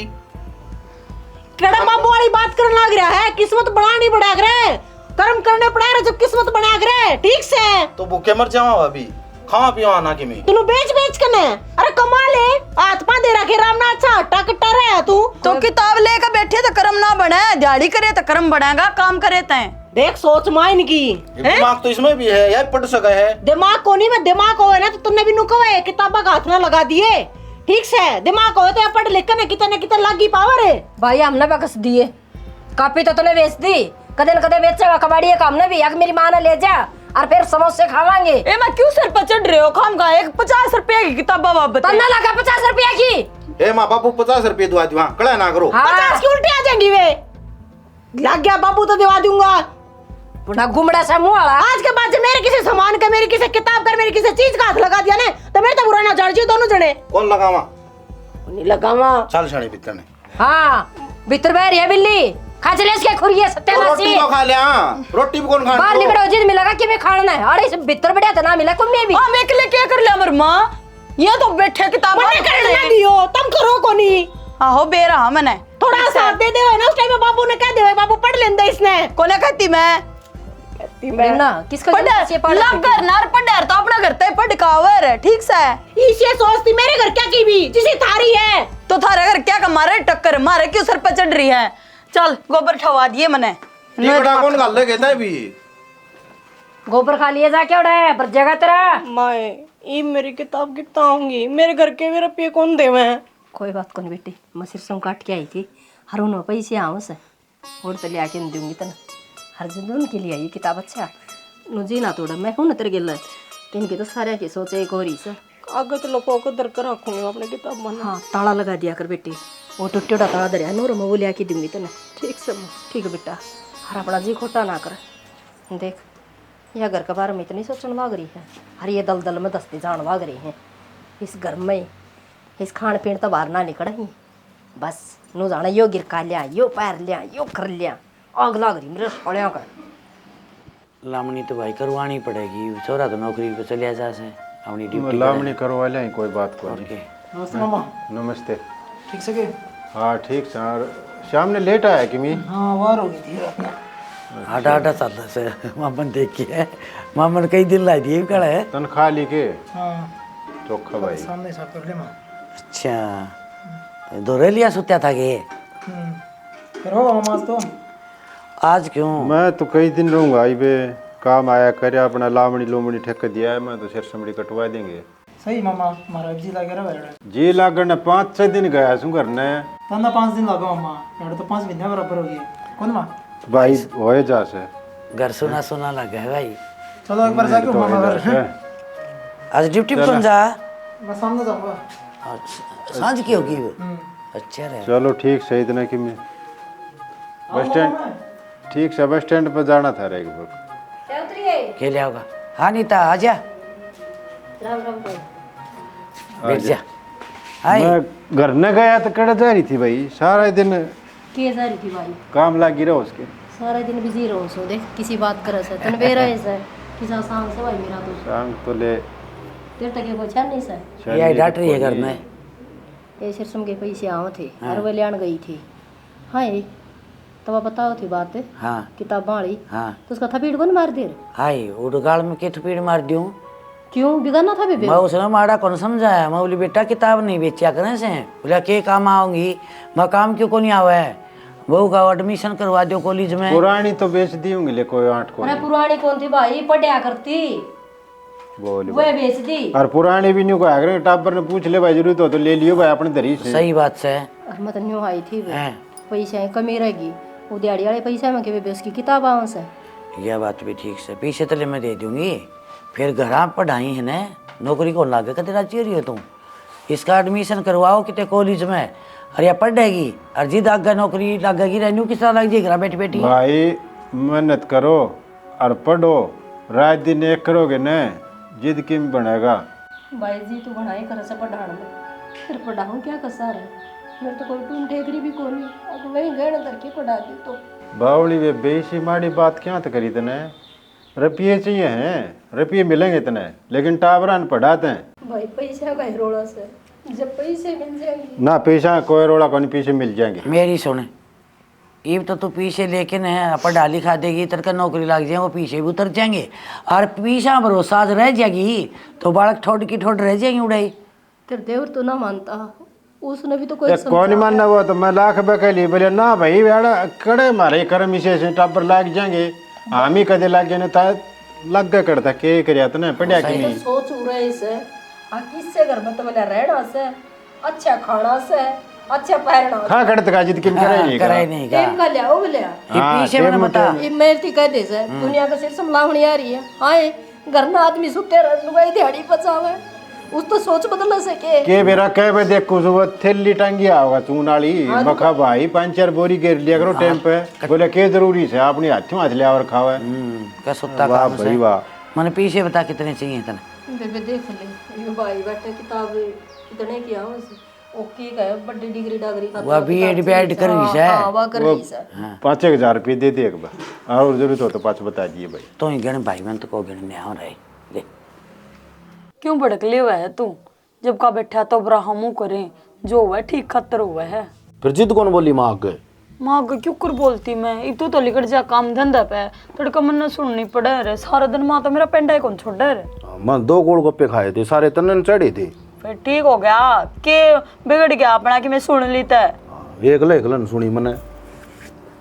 कड़ा बाबू वाली बात करने लग रहा है किस्मत बनानी पड़ा करे कर्म करने पड़ा जब किस्मत बना करे ठीक से तो भूखे मर जावा भाभी खावा पिवा ना कि मैं तू बेच करने अरे कमा ले हाथ पा दे रखे राम ना अच्छा हट्टा कट्टा रहा तू तो किताब लेकर बैठे तो कर्म ना बने दिहाड़ी करे तो कर्म बढ़ेगा काम करे तय देख सोच माँ इनकी दिमाग तो इसमें भी है यार पढ़ सके है दिमाग को नहीं मैं दिमाग हो ना तो तुमने भी नुकवे किताबा का हाथ ना लगा दिए ठीक से दिमाग हो तो पढ़ लिख कर कितने लागी पावर है भाई हमने बकस दिए कापी तो तूने बेच दी कदे न कदे बेचेगा कबाड़ी का हमने भी मेरी माँ ने ले जा और फिर समोसे खावांगे। ए मैं क्यों सर पर चढ़ रहे हो खाम का एक 50 रुपए की किताब बाबा तन्ना लगा 50 रुपया की ए माँ बापू 50 रुपए दुआ दी वहाँ कड़ा ना करो 50 की उल्टी आ जाएंगी वे लग गया बाबू तो दिवा दूंगा बुढ़ा गुमड़ा सा मुंह वाला आज के बाद मेरे किसी सामान का मेरी किसी किताब का मेरी किसी चीज का हाथ लगा दिया ना तो मेरे तो बुरा ना चढ़ जी दोनों जने कौन लगावा नहीं लगावा चल छाने भीतर ने हाँ भीतर बैठ है बिल्ली खाचले इसके खुरिए सत्यानाशी रोटी तो खा ले रोटी भी कौन खा बाहर निकलो जिद मिलेगा कि मैं खाना है अरे इस भीतर बढ़िया तो ना मिला को मैं भी हम एक ले क्या कर लिया मर मां ये तो बैठे किताब मने करने दियो तुम करो कोनी आहो बेरा मैंने थोड़ा साथ दे दे ना उस टाइम में बाबू ने कह दे बाबू पढ़ लेंदा इसने कोने कहती मैं बेटी मैं ना किसका लग घर नार पढ़ार तो अपना घर ते पढ़कावर है ठीक से। इसे सोचती मेरे घर क्या की भी जिसे थारी है तो थारे घर क्या मारे टक्कर मारे क्यों सर पे चढ़ रही है। चल गोबर ठवा दिए मने कौन गाल ले कहता है भी गोबर खा लिए जा क्या उड़ा है पर जगह तेरा। माए ये मेरी किताब कितना होंगी मेरे घर के भी रुपये कौन दे मैं। कोई बात कौन बेटी मैं सिरसों काट के आई थी हर उन पैसे आऊँ से और तो ले आके दूंगी तना हर जिंदगी के लिए आई किताब अच्छा मुझे ना तोड़ा मैं हूँ ना तेरे गिल तीन की तो सारे की सोचे एक और ही से आगे तो लोगों को दर कर रखूंगी अपने किताब में। हाँ ताला लगा दिया कर बेटी वो टुट्टे ताला दरिया नूर मैं वो ले आके दूंगी तना। ठीक से ठीक है बेटा हर अपना जी खोटा ना कर। देख यह घर के बारे में इतनी सोचने भाग रही है हर ये दलदल में दस्ती जान भाग रही हैं इस घर में इस खान पीन तो बाहर ना निकल ही बस नो जाना यो गिरका लिया यो पैर लिया यो कर लिया आग लाग रही मेरे साड़िया का। लामनी तो भाई करवानी पड़ेगी छोरा तो नौकरी पे चलिया जा से अपनी ड्यूटी लामनी करवा ले कोई बात को के। नमस्ते मामा। नमस्ते। ठीक से के? हाँ ठीक सर शाम ने लेट आया कि मी हाँ वार हो गई थी। आटा आटा चल रहा से मामन देख के मामन कई दिन लाई दिए कड़ा है तनख्वाह ली के हाँ चोखा भाई सामने साफ कर ले माँ। अच्छा दोरे लिया सुत्या था के फिर होगा मामा तो आज क्यों मैं तो कई दिन रहूंगा आई बे काम आया करे अपना लामड़ी लोमड़ी ठेक दिया है मैं तो सिर समड़ी कटवा देंगे। सही मामा मारा जी लगे रहा है जी लागण 5-6 दिन गया सू घर ने तंदा 5 दिन लगा मामा यार तो 5 महीने बराबर हो गए कौन माँ भाई होए जा से घर सुना सुना लगा है भाई। चलो एक बार जाके मामा घर आज ड्यूटी पे कौन जा मैं सामने जाऊंगा सांझ की होगी वो अच्छा रहे चलो ठीक सही इतना कि मैं बस स्टैंड ठीक से बस स्टैंड पर जाना था रे एक वक्त के लिया होगा। हाँ नीता आ जा राम राम बैठ जा। हाय मैं घर न गया तो कड़े जा रही थी भाई सारा दिन के जा रही थी भाई काम लागी रहा उसके सारा दिन बिजी रहो सो देख किसी बात करे से तन बेरा है सर किसा सांग से भाई मेरा तो शाम तो ले तेरे तक ये कोई नहीं सर ये डॉक्टर ये घर में ये सिरसम के पैसे आवे थे हर वे लेन गई थी। हाँ ये तब बताओ थी बात हाँ किताब वाली हाँ तो उसका थपीड़ कौन मार दे हाय उड़गाल में के थपीड़ मार दूं क्यों बिगाना था बेबे मैं उसने माड़ा कौन समझाया मैं बोली बेटा किताब नहीं बेचा करे से बोला के काम आऊंगी मैं काम क्यों को नहीं आवा है बहू का एडमिशन करवा दो कॉलेज में। पुरानी तो बेच दी होंगी ले कोई 8 को अरे पुरानी कौन थी भाई पढ़िया करती बोल वो बेच दी और पुरानी भी नहीं को आगे टाबर ने पूछ ले भाई जरूरत हो तो ले लियो भाई अपने धरी से सही बात से और मत न्यू आई थी वे हैं पैसे कमी रहेगी वो दिहाड़ी वाले पैसे में के बेबे उसकी किताब आवा से यह बात भी ठीक से पीछे तले मैं दे दूंगी फिर घर पढ़ाई है ना नौकरी को लागे कदे राजी रही हो तुम इसका एडमिशन करवाओ कितने कॉलेज में अरे पढ़ेगी और जिद आगे नौकरी लगेगी रहनी किस तरह लग जाएगी बेटी बेटी भाई मेहनत करो और पढ़ो रात दिन एक करोगे न जिद किम बनेगा। भाई जी तू बनाए कर से पढ़ाने में फिर पढ़ाऊं क्या कसार है मेरे तो कोई टून ठेकरी भी कोनी अब वही गहन दर के पढ़ा दी तो बावली वे बेसी माड़ी बात क्या तो करी तने रुपये चाहिए हैं रुपये मिलेंगे तने लेकिन टावरान पढ़ाते हैं भाई पैसा का ही रोड़ा से जब पैसे मिल जाएंगे ना पैसा कोई रोड़ा कोई पीछे मिल जाएंगे। मेरी सुने इब तो तू पीछे लेके न पढ़ा लिखा देगी तेरे का नौकरी लग जाए वो पीछे भी उतर जाएंगे और पीछा भरोसा रह जाएगी तो बालक ठोड की ठोड रह जाएंगी उड़ाई तेरे देवर तो ना मानता उसने भी तो कोई कौन नहीं मानना वो तो मैं लाख रुपये के लिए बोले ना भाई बेड़ा कड़े मारे कर्म इसे टाबर लाग जाएंगे हम ही कदे लाग जाने था लग गए करता के करिया तो ना पढ़िया कि नहीं सोच रहे से किससे घर में तो मैंने रहना से अच्छा खाना से अच्छा पहनना खा करते का जिद किम करे नहीं टेम का लिया वो लिया पीछे मैंने बता ये मेरी कह दे से दुनिया का सिर संभलावनी आ रही है हाँ घर में आदमी सुते रहने दिहाड़ी बचावे उस तो सोच बदलना सके के बेरा कह बे देख कुछ वो थैली टंगी आओगा चून वाली मखा भाई 5-4 बोरी घेर लिया करो टाइम पे बोले के जरूरी से अपने हाथों हाथ लिया और खावे का सुत्ता वाह काम भाई से वाह मैंने पीछे बता कितने चाहिए तने बेबे देख ले ये भाई बैठे किताब कितने की आवे से ओके का बड़ी डिग्री डागरी का वो बीएड बीएड कर रही है हां वो कर रही है 5,000 रुपये दे दे एक बार और जरूरत हो तो पाँच बता दिए भाई तो ही गण भाई मन तो को गण ने आ रहे ले क्यों भड़क ले हुआ है तू जब का बैठा तो बुरा हमू करें जो हुआ ठीक खतर हुआ है फिर जिद कौन बोली माँ आगे माँ को क्यों कर बोलती मैं, एक तो लिकड़ जा काम धंधा पे तड़का मन न सुननी पड़े रे, सारा दिन माँ तो मेरा पेंडा कौन छोड़ रे। मैं 2 गोलगप्पे खाए थे, सारे तनन चढ़े थे। फिर ठीक हो गया के बिगड़ गया अपना कि मैं सुन ली था एकलन सुनी मैंने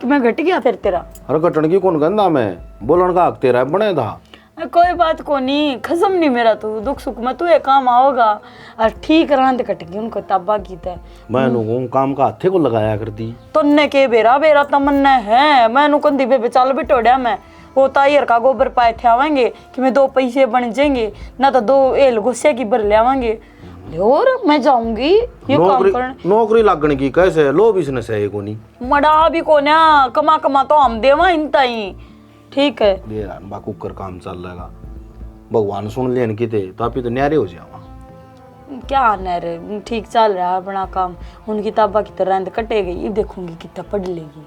कि मैं घट गया फिर तेरा। अरे कटन की कौन गंदा मैं बोलन का हक तेरा बने था। कोई बात को नहीं, खसम नहीं मेरा तू, दुख सुख में तू ये काम आओगा और ठीक रांध कट गई उनको तब्बा की थे। मैं काम का हाथे को लगाया करती तुन्ने के बेरा बेरा तमन्ना है, मैं कंधी पे चल भी टोड़िया मैं वो तायर का गोबर पाए थे आवेंगे कि मैं 2 पैसे बन जाएंगे ना तो 2 एल गुस्से की भर ले आवेंगे और मैं जाऊंगी ये काम करने। नौकरी लगने की कैसे लो बिजनेस है ये कोनी मड़ा भी को ना कमा कमा तो हम देवा इनता ही ठीक है देरा बा कुकर काम चल रहेगा भगवान सुन लेन की थे तो आप तो न्यारे हो जावा क्या न रे ठीक चल रहा है अपना काम। उनकी ताबा की तरह रंद कटेगी ये देखूंगी कितना पढ़ लेगी।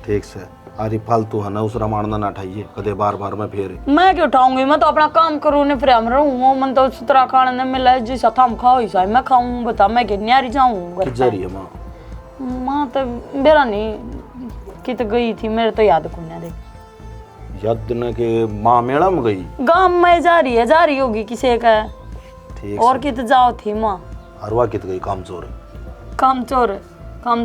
ठीक से अरे फालतू है ना उस रामायण ना उठाइए कदे बार बार मैं फेर मैं क्यों उठाऊंगी, मैं तो अपना काम करूँ ने फिर हम रहूँ मन तो सुतरा खाने ने मिला जैसा थम खाओ ऐसा मैं खाऊं बता मैं कि न्यारी जाऊँ जरिए माँ माँ तो मेरा नहीं कित गई थी मेरे तो याद को ना देख याद न के माँ मेला में गई गांव में जा रही होगी किसी का ठीक और कित जाओ थी माँ अरवा कित गई काम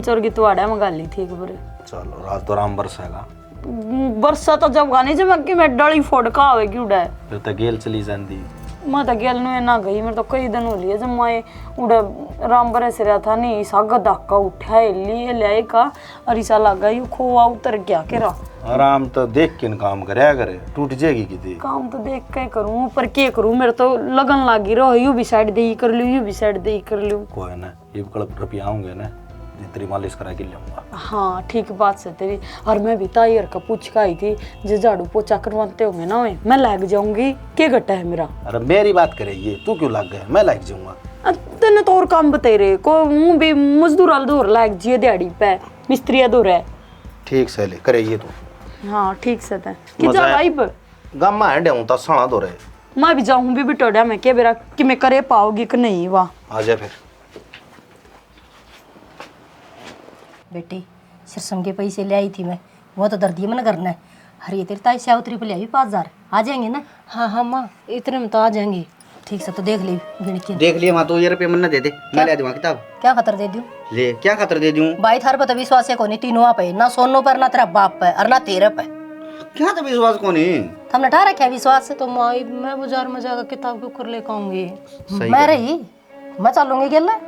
चोर की तुआड़ा में गाली थी एक बार। चलो रात तो राम बरसेगा बरसा तो जब गाने जब कि मैं डली फोड़ का होवे क्यों डे फिर तो गेल चली जाती मैं तो गेल नु ना गई मैं तो कई दिन हो लिए जब मैं उड़ा राम बरस रहा था नहीं सागा धक्का उठा लिए ले का और ऐसा लगा यू खोआ उतर गया केरा। आराम तो देख के काम करया करे टूट जाएगी किती काम तो देख के करूं पर के करूं मेरे तो लगन लागी रहो यू भी साइड दे कर लूं यू भी साइड दे कर लूं कोई ना ये कल रुपया आऊंगे ना तेरी मालिश करा के लूंगा। हाँ ठीक बात से तेरी। और मैं भी तायर का पूछ के आई थी जो झाड़ू पोछा करवाते होंगे ना मैं लग जाऊंगी के घटा है मेरा। अरे मेरी बात करे ये तू क्यों लग गया मैं लग जाऊंगा तेने तो और काम बता रहे को मुंह भी मजदूर दौर लाग जिए दिहाड़ी पे मिस्त्री दौर है ठीक से ले करे ये तू। हाँ ठीक से था कि जा भाई गामा है डेऊं ता सणा दो रे मैं भी जाऊं भी बिटोड़ा मैं के बेरा कि मैं करे पाओगी कि नहीं वाह आ जा फिर बेटी सिरसम के पैसे ले आई थी मैं वो तो दर्दी मन करना है। अरे तेरी ताई सावत्री पे ले आई 5000 आ जाएंगे ना। हाँ हाँ माँ इतने में तो आ जाएंगे। ठीक से तो देख ली गिन के देख लिया माँ तो ये रुपये मन दे दे मैं ले दूंगा किताब क्या खतर दे दूं ले क्या खातर दे दूं भाई थार पर तो विश्वास है को नहीं तीनों आप है ना सोनो पर ना तेरा बाप पे और ना तेरे पे क्या तो विश्वास को नहीं हमने ठा रखा है विश्वास तो माई मैं बाजार में जाकर किताब क्यों कर ले आऊंगी मैं रही मैं चलूंगी गेला।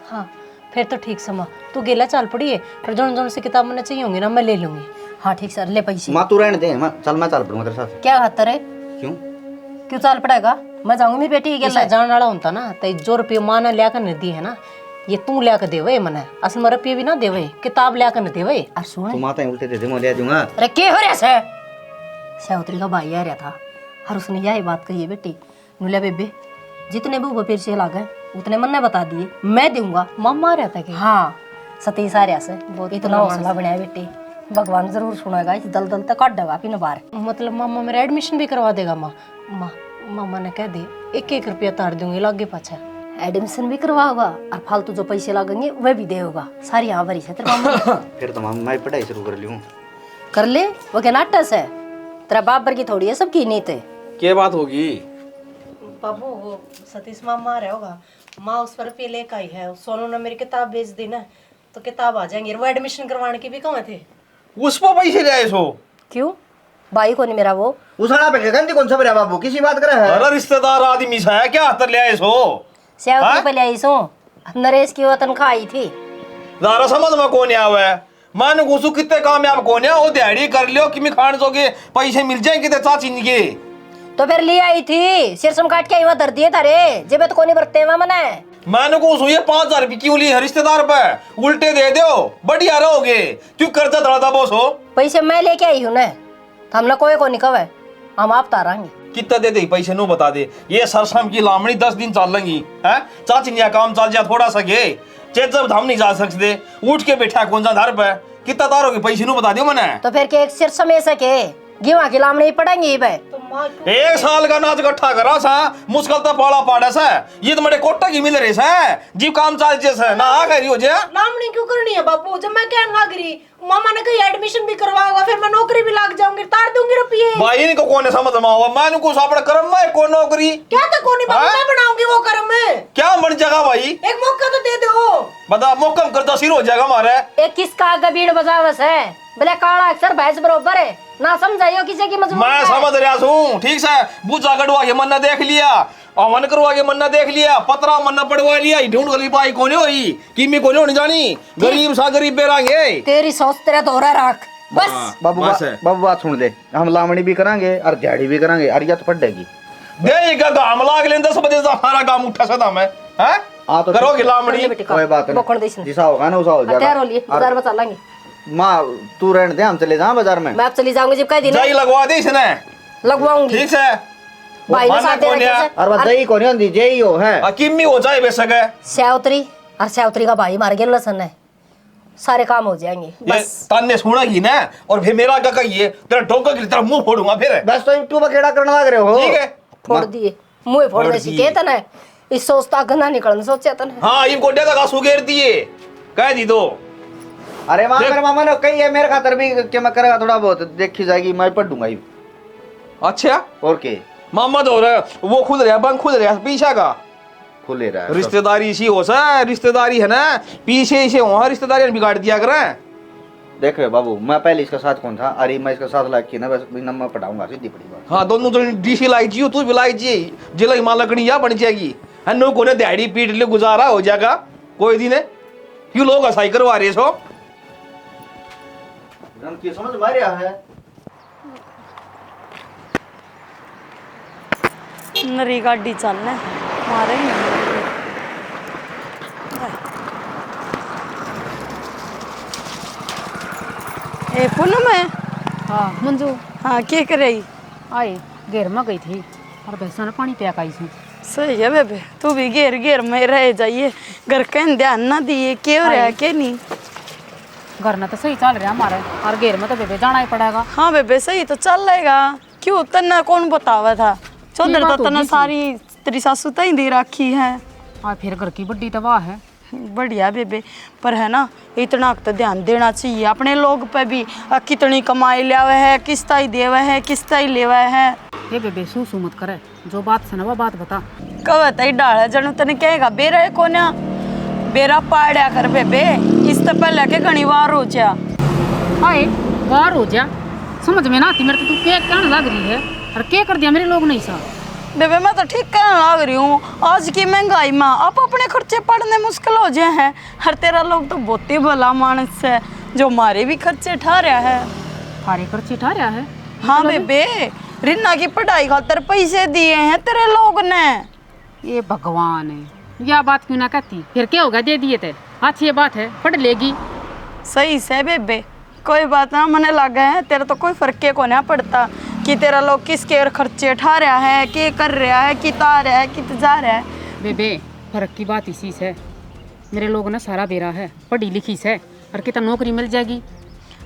हाँ फिर तो ठीक समा तू गेला चल पड़ी है पर जोन जोन से किताब मैंने चाहिए होंगी ना मैं ले लूंगी। हाँ ठीक सर ले पैसे माँ तू रहने दे माँ चल मैं चल पड़ूंगा तेरे साथ क्या खतर है क्यों चल पड़ेगा मैं जाऊंगी मेरी बेटी गेला जान वाला होता ना तो जो रुपये माँ ने लिया कर नहीं दी है ना ये तू लिया कर देवे मने असल में रुपये भी ना देवे किताब लिया कर नहीं देवे। और सुन तू माता उल्टे दे दे मैं ले दूंगा। अरे क्या हो रहा है सावत्री का भाई आ रहा था और उसने यही बात कही है बेटी नुला बेबे जितने भी ऊपर से लागे उतने मन ने बता दिए मैं दूंगा मामा रहा था कि हाँ सतीश आ रहा से बहुत इतना हौसला बनाया बेटी भगवान जरूर सुनेगा इस दल दल तक काट देगा अपनी बाहर मतलब मामा मेरा एडमिशन भी करवा देगा मामा ने कह दे 1-1 रुपया तार दूंगी लागे पाछा एडमिशन भी करवाओगा और फालतू जो पैसे लगेंगे वह भी देगा सारी यहाँ भरी से तेरा मामा फिर तो मैं पढ़ाई शुरू कर लूँ कर ले वो क्या नाटस है तेरा बाप भर की थोड़ी है सबकी नीत है क्या बात होगी बाबू वो सतीश मामा रहा होगा माँ उस पर पे लेकर आई है सोनू ने मेरी किताब बेच दी ना तो किताब आ जाएंगी वो एडमिशन करवाने के भी कहाँ थे उस पर पैसे ले आए सो क्यों भाई को नहीं मेरा वो उसना पे गंदी कौन सा मेरा बाबू किसी बात करे है अरे रिश्तेदार आदमी सा है क्या हाथ ले आए सो सेवक पे ले आई सो नरेश की वो तनख्वाह आई थी ज़रा समझ में कौन आवे मान घुसू कितने कामयाब कौन है वो दिहाड़ी कर लियो कि मैं खाने जोगे पैसे मिल जाएंगे ते चाची के तो फिर ले आई थी सिरसम काट के आई वहाँ दर दिए तारे जेबे तो कोनी बरते वहाँ मने मैंने को ये 5000 रुपये क्यों लिए रिश्तेदार पे उल्टे दे दो बढ़िया रहोगे क्यों कर्जा धड़ा था बोस हो पैसे मैं लेके आई हूँ ना हमने कोई को नहीं कवे हम आप तारांगे कितना दे दे पैसे नो बता दे ये सरसम की लामड़ी 10 दिन चल लेंगी है चाची ने काम चल जा थोड़ा सा गे चेत जब हम नहीं जा सकते उठ के बैठा कौन सा घर पे कितना तारोगे पैसे नो बता दियो मैंने तो फिर के सिरसम ऐसे के गेवा की लामड़ी पड़ेंगी भाई 1 साल का नाच इकट्ठा करा सा मुश्किल तो पाड़ा पाड़ा सा ये तो मेरे कोटा की मिल रही सा जी काम चाल जैसा ना आ गई हो जा लामड़ी क्यों करनी है बापू जब मैं कहने लग रही मामा ने कहीं एडमिशन भी करवाओगा, फिर मैं नौकरी भी लग जाऊंगी, तार दूंगी रुपये। भाई इनको कौन समझ में आवा, मैं कुछ अपने कर्म में कौन नौकरी क्या तो कोनी बाबू, मैं बनाऊंगी वो कर्म में। क्या बन जाएगा भाई, एक मौका तो दे दो। बता मौका करता सिर हो जाएगा हमारे। एक किसका आगे भीड़ बजावस है, बोले काला अक्षर भैंस बरोबर है ना, समझाइयो किसी की मजबूरी। मैं समझ रहा हूँ, ठीक से बुझा गड़वा के मन्ना देख लिया, अवन करवा के मन्ना देख लिया, पतरा मन्ना पड़वा लिया, ढूंढ गली पाई कोने होई किमी कोने होनी जानी, गरीब सा गरीब बेरांगे। तेरी सोच तेरा दोहरा रख बस। बाबू बाबू बात सुन ले, हम लावणी भी करांगे और दिहाड़ी भी करांगे, और या तो पड़ेगी देगा गाम लाग ले 10 बजे सारा काम उठा सदा मैं हैं तो करोगे लावणी, कोई बात नहीं, जिसा होगा ना उसा हो जाएगा। तैयार हो लिए, बाजार में चलेंगे। माँ तू रहने दे, हम चले जाएं बाजार में। मैं अब चली जाऊंगी, जब कह दी जाई लगवा दे इसने, लगवाऊंगी। ठीक है भाई ने साथ दे रखे हैं। और बस दही कोनी होती, जेई हो है किमी हो जाए बेशक है। श्यावत्री और श्यावत्री का भाई मार गया लसन है, सारे काम हो जाएंगे बस। ताने सुनेगी ना, और फिर मेरा क्या कहिए, तेरा ठोका की तरह मुंह फोड़ूंगा फिर। बस तो तू बखेड़ा करने लग रहे हो। ठीक है फोड़ दिए, मुंह फोड़ने सीखे तना, इस सोचता गंदा निकलने सोचा तना। हाँ इनको डेटा का सुगेर दिए कह दी दो। अरे वहाँ मेरे मामा ने कही है मेरे खातर भी कि मैं करेगा थोड़ा बहुत, देखी जाएगी, मैं पढ़ दूंगा ही। अच्छा और के मामा तो वो खुद रहा, बंक खुद रहा पीछा का खुले रहा है। रिश्तेदारी इसी हो सा, रिश्तेदारी है ना, पीछे इसे वहाँ रिश्तेदारी बिगाड़ दिया करें। देख रहे बाबू, मैं पहले इसका साथ कौन था, अरे मैं इसका साथ लायक की ना, बस मैं पढ़ाऊंगा, सीधी बड़ी बात। हाँ दोनों तो डीसी लाई जी, तू भी लाई जी, जिला माँ लकड़ी या बन जाएगी, हन्नू को दिहाड़ी पीट ले गुजारा हो जाएगा कोई दिन। क्यों लोग हसाई करवा रहे सो, की समझ में आ रहा है। नरी गाड़ी चलने मारे ए पूनम है। हाँ मंजू हाँ क्या कर रही? आई घेर में गई थी और भैंसा ने पानी पिया आई थी। सही है बेबे, तू भी घेर घेर में रह जाइए, घर का ध्यान ना दिए, क्या हो रहा है क्या नहीं? घर में तो सही चल रहा हमारे, और घेर में तो बेबे जाना ही पड़ेगा। हाँ बेबे सही तो चल रहेगा, क्यों तना कौन बतावा था, चौधर तो तना सारी तेरी सासू तई दे रखी है। और फिर घर की बड्डी तो वाह है। बढ़िया बेबे, पर है ना इतना तो ध्यान देना चाहिए अपने लोग पे भी, कितनी कमाई लिया है, किस ताई देवा है, किस ताई लेवा है। ये बेबे सू मत करे, जो बात सुना वो बात बता। कब तई डाल जनू तने कहेगा बेरा है कोना, बेरा पाड़ा कर बेबे, इस तो पहले के घनी बार हो जा। हाय बाहर हो जा, समझ में ना आती मेरे, तो तू क्या कहने लग रही है, और क्या कर दिया मेरे लोग नहीं सा। बेबे मैं तो ठीक कहने लग रही हूँ, आज की महंगाई में आप अपने खर्चे पड़ने मुश्किल हो जाए हैं, हर तेरा लोग तो बहुत ही भला मानस है, जो हमारे भी खर्चे ठा रहा है। थारे खर्चे ठा रहा है? हाँ बेबे, रिन्ना की पढ़ाई खातर पैसे दिए हैं तेरे लोग ने। ये भगवान है, यह बात क्यों ना कहती, फिर क्या होगा, दे दिए थे, अच्छी बात है, पढ़ लेगी। सही से बेबे, कोई बात ना मने लगा है, तेरा तो कोई फर्क को नहीं पड़ता कि तेरा लोग किसके खर्चे ठा रहा है, क्या कर रहा है, किता रहा है, कित जा रहा है। बेबे फर्क की बात इसी से, मेरे लोग ना सारा बेरा है, पढ़ी लिखी से, और कितना नौकरी मिल जाएगी।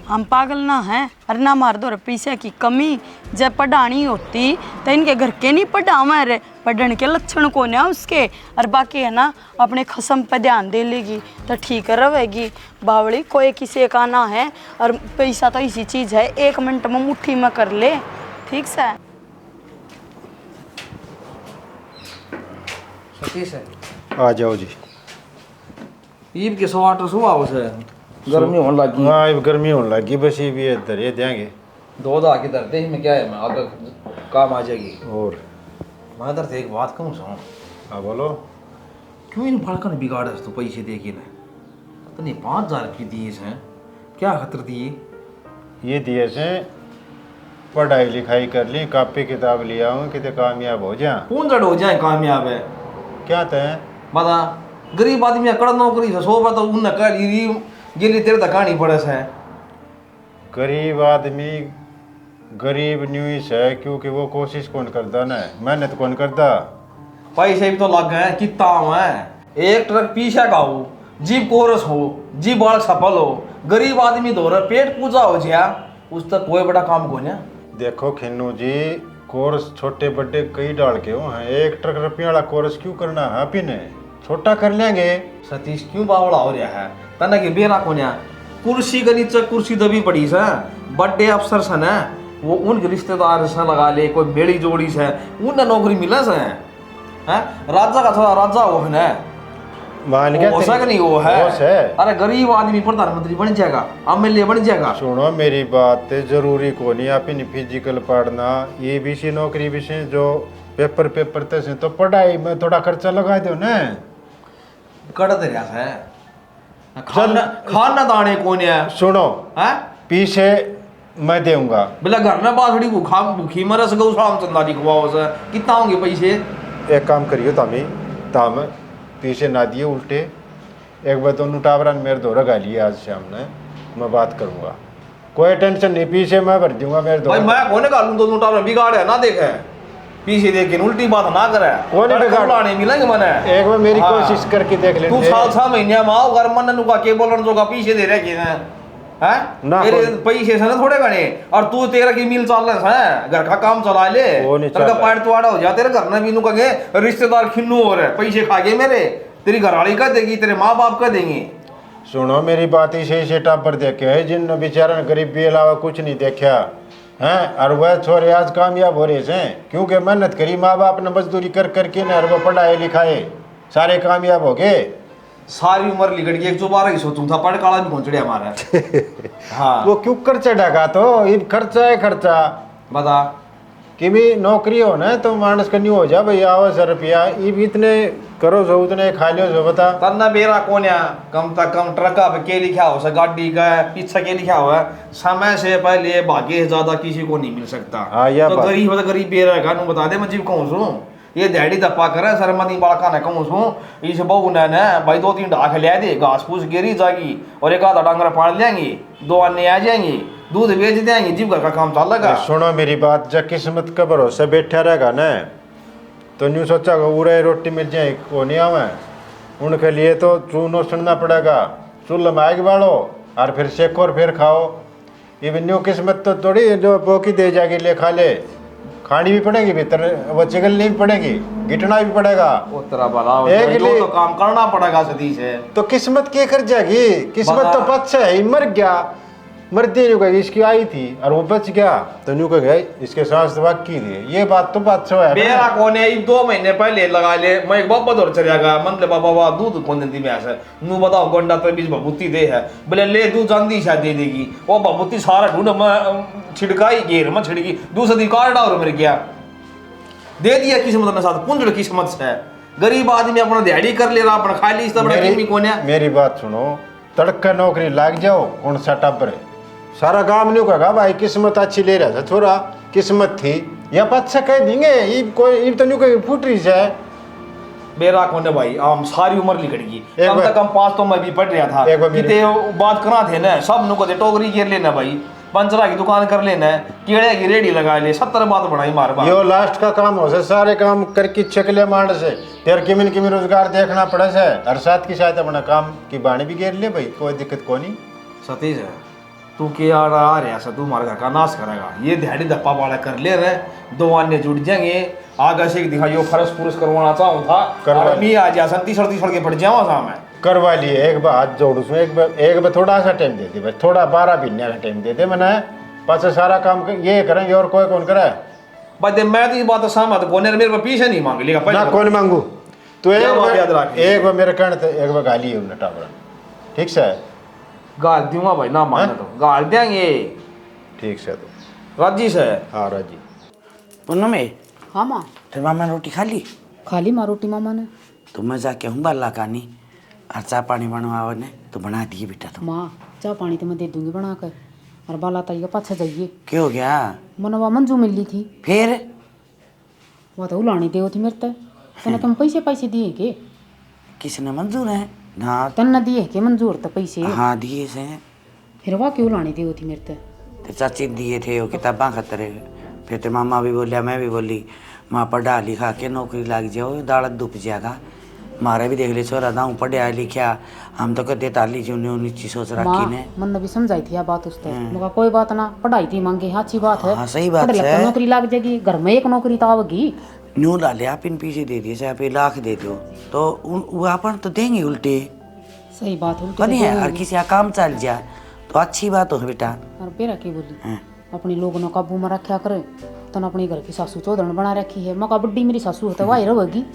हम पागल ना हैं, और ना मार दो पैसे की कमी, जब पढ़ानी होती तो इनके घर के नहीं पढ़ावा रे, पढ़ने के लक्षण को ना उसके, और बाकी है ना अपने खसम पे ध्यान दे लेगी तो ठीक रहेगी। बावड़ी कोई किसी का ना है, और पैसा तो इसी चीज़ है, 1 मिनट में मुट्ठी में कर ले, ठीक से। सतीश है आ जाओ जी। ईब के 108 सुबह हो से गर्मी होने लगी। हाँ अब गर्मी होने लगी, बस ये भी इधर ये देंगे दो दा के दर दे में क्या है, मैं आगे काम आ जाएगी। और मैं दर एक बात कहूँ सुनो। हाँ बोलो। क्यों इन फड़का ने बिगाड़ा तो पैसे दे के ना, तो नहीं 5000 रुपये दिए हैं, क्या खतर दिए? ये दिए से पढ़ाई लिखाई कर ली, कापी किताब लिया हूँ, कितने कामयाब हो जाए। कौन जड़ हो जाए कामयाब है? क्या तय बता, गरीब आदमी कड़ नौकरी से 100 बार तो उन कर गिरी तेरे तक कहानी पड़े है। गरीब आदमी गरीब न्यूज है, क्योंकि वो कोशिश कौन करता ना, मेहनत कौन करता। पैसे भी तो लग गए कितना है, एक ट्रक पीछा का हो, जीप कोरस हो, जीप बाल सफल हो, गरीब आदमी दो पेट पूजा हो जाए, उस तक कोई बड़ा काम को ना। देखो खिन्नू जी, कोर्स छोटे बड़े कई डाल के हो हैं, 1 ट्रक रुपये वाला कोर्स क्यों करना है, आपी ने छोटा कर लेंगे। सतीश क्यों बावड़ा हो रहा है, तना के बेरा को ना कुर्सी के नीचे कुर्सी दबी पड़ी से, बड़े अफसर से ना वो उनके रिश्तेदार से लगा ले, कोई बेड़ी जोड़ी से उन्हें नौकरी मिले से हैं। राजा का थोड़ा राजा वो है ना, मान गया हो सक नहीं वो है। होश है। अरे गरीब आदमी प्रधानमंत्री बन जाएगा, एमएलए बन जाएगा। सुनो मेरी बात, जरूरी को नहीं अपनी फिजिकल पढ़ना, ये भी सी नौकरी भी से जो पेपर पेपर तैसे तो पढ़ाई में थोड़ा खर्चा लगा दो ना। कड़ दे रहा है खाना, खाना दाने कौन है? सुनो हैं पीछे मैं दूंगा। बोला घर में बाथड़ी भूखा भूखी मर से गौशाला में चंदा दिखवाओ से कितना होंगे पैसे? एक काम करियो तामी ताम पीछे ना दिए उल्टे, एक बार दोनों टावरन मेरे दो रगा लिए आज शाम ने, मैं बात करूंगा, कोई टेंशन नहीं, पीछे मैं भर दूंगा मेरे दो। भाई मैं कोने गालूं दोनों टावर बिगाड़ है ना, देखे पीछे देख के उल्टी बात ना करे। कोने बिगाड़ने मिलेंगे मने एक बार मेरी हाँ। कोशिश करके देख ले। तू साल 6 महीने में आओ घर मन नुका के बोलन जोगा पीछे दे रखे हैं ना, तेरे पैसे से ना थोड़े गणे, और तू तेरा की मिल चल रहा है, घर का काम चला ले, वो नहीं तेरा चल का पैर तुआड़ा हो जा, तेरे घर में भी नु कहे रिश्तेदार खिन्नू हो रहे, पैसे खा गए मेरे, तेरी घरवाली का देगी, तेरे माँ बाप का देंगे। सुनो मेरी बात, इसे टापर देखे है जिन बेचारा गरीब के अलावा कुछ नहीं देखा हैं, और वह छोरे आज कामयाब हो रहे हैं क्योंकि मेहनत करी माँ बाप ने मजदूरी कर करके ना, और वो पढ़ाए लिखाए सारे कामयाब हो गए। सारी उम्र लिकट गई, एक जो बारह ही सोचूं था पढ़ काला भी पहुंच गया हमारा। हाँ वो क्यों खर्चा ढका, तो ये खर्चा है खर्चा। बता कि भी नौकरी हो ना तो मानस का नहीं हो जा भाई, आओ 100 रुपया ये भी इतने करो सो उतने खा लियो सो, बता तन्ना बेरा कौन है? कम तक कम ट्रका पे के लिखा हो से गाड़ी का पीछे के लिखा हुआ है, समय से पहले भाग्य ज्यादा किसी को नहीं मिल सकता। हाँ, यह तो बात। गरीब बेरा का नु बता दे, मैं जीव कहूँ सू ये दैडी दप्पा करे सरमनी बालका ने कहूँ सू, इस बहू ने भाई 2-3 ढाक ले दे, घास फूस गिरी जाएगी और एक आधा डांगर पाड़ लेंगे, 2 अन्य आ जाएंगे, दूध बेच देंगे, जीव घर का काम चल लगा। सुनो मेरी बात, जब किस्मत का भरोसा बैठा रहेगा ना तो न्यू सोचा उड़े रोटी मिल जाए को नहीं आवे, उनके लिए तो चूनो सुनना पड़ेगा, चूल्हे में आग बालो और फिर सेको और फिर खाओ। ये भी न्यू किस्मत तो थोड़ी जो पोकी दे जाएगी ले खा ले, खानी भी पड़ेगी भीतर, वो चिगलनी भी पड़ेगी, गिटना भी पड़ेगा, वो तेरा भला हो एक जाए, लिए- तो काम करना पड़ेगा सदी से। तो किस्मत क्या कर जाएगी? किस्मत तो पच है ही, मर गया, मरती नहीं कहेगी इसकी आई थी और वो बच गया तो न्यू कह इसके सांस दबा की दिए, ये बात तो बात सो है मेरा कौन है? 2 महीने पहले लगा ले, मैं एक बाबा दौड़ चले गया, मन ले बाबा वाह दूध कौन देती मैं ऐसे नू बताओ गोंडा तो बीच भभूति दे है, बोले ले दूध जानती शायद दे देगी, वो भभूति सारा ढूंढ मैं छिड़काई घेर में छिड़की, दूसरे दिन कार्ड और मेरे क्या दे दिया किस्मत के साथ, पुंजड़ किस्मत से है। गरीब आदमी अपना दिहाड़ी कर ले रहा, अपना खा ली, इससे बड़ा किस्मी कौन है? मेरी बात सुनो, तड़का नौकरी लाग जाओ कौन सा टब्बर है, सारा काम नहीं कहेगा भाई किस्मत अच्छी ले रहा था छोरा, किस्मत थी या अच्छा कह देंगे, ये कोई ये तो नहीं कोई फूट रही है। बेरा कौन है भाई, आम सारी उम्र निकल गई, कम बार- से कम 5 तो मैं भी पढ़ रहा था, एक बार मेरी- कितने बात करा थे ना, सब नु को दे टोकरी घेर लेना भाई, पंचरा की दुकान कर लेना, कीड़े की रेडी लगा ले, 70 बात बढ़ाई मार बार। यो लास्ट का काम हो से, सारे काम करके चकले मार से फिर किमिन रोजगार देखना पड़े से, हर साथ की शायद अपना काम की बाणी भी घेर ले भाई, कोई दिक्कत को नहीं। सतीश है तू क्या आ रहा है, तू हमारे घर का नाश करेगा, ये दिहाड़ी दप्पा वाला कर ले रहे, 2 अन्य जुड़ जाएंगे, आगे से दिखा यो फरस पुरस करवाना चाहूँ था, करवा और मैं आ जा तीसर के पड़ जावा सा मैं करवा लिए, एक बार हाथ जोड़ उसमें, एक बार थोड़ा सा टाइम दे दे भाई, थोड़ा 12 महीने का टाइम दे दे, मैंने पास सारा काम ये करेंगे और कोई कौन करे भाई। मैं तो इस बात सहमत कौन है, मेरे पे पीछे नहीं मांग लेगा ना, पहले कौन मांगू तो क्या बात याद रख। एक बार मेरे कहने एक बार गाली है उन्हें टावरा, ठीक से गाल दूंगा भाई, ना मानना तो गाल देंगे, ठीक से तो राजी से हाँ राजी। पुनः में हाँ माँ फिर मामा ने रोटी खा ली, खाली माँ रोटी मामा ने। तो मैं जाके हूँ बाला कानी और चाय पानी बनवा ने तो बना दिए बेटा, तो माँ चाय पानी तो मैं दे दूंगी बना कर, और बाला ताई का पाछा जाइए, क्या हो गया मनवा मंजू मिल ली थी, फिर वो तो उलानी दे थी मेरे तने तुम पैसे दिए के? किसने मंजूर है ना? तन न दिए के मंजूर तो पैसे? हाँ दिए से, फिर वाह क्यों उलानी दे थी मेरे तो चाची दिए थे वो किताबा खतरे, फिर तो मामा भी बोलिया मैं भी बोली, माँ पढ़ा लिखा के नौकरी लग जाओ, दाड़त दुप जाएगा, मारे भी देख ले छोरा दाऊ पढ़िया लिखा, हम तो कहते ताली जी नीची सोच रखी ने। मन ने भी समझाई थी बात उसने, मगर कोई बात ना, पढ़ाई थी मांगे, अच्छी बात है, हाँ सही बात पढ़ लिख है, कर नौकरी लग जाएगी, घर में एक नौकरी तो आवेगी। न्यू डाले आप इन पीछे दे दिए, आप 1 लाख दे दो तो वो अपन तो देंगे उल्टे, सही बात है, बनी है और किसी का काम चल जाए तो अच्छी बात हो बेटा। और बेरा की बोली हाँ। अपनी लोग ने काबू में रखा करे तन अपनी घर की सासू चौधरी बना रखी है। मका बड्डी मेरी सासू होता वही रहेगी।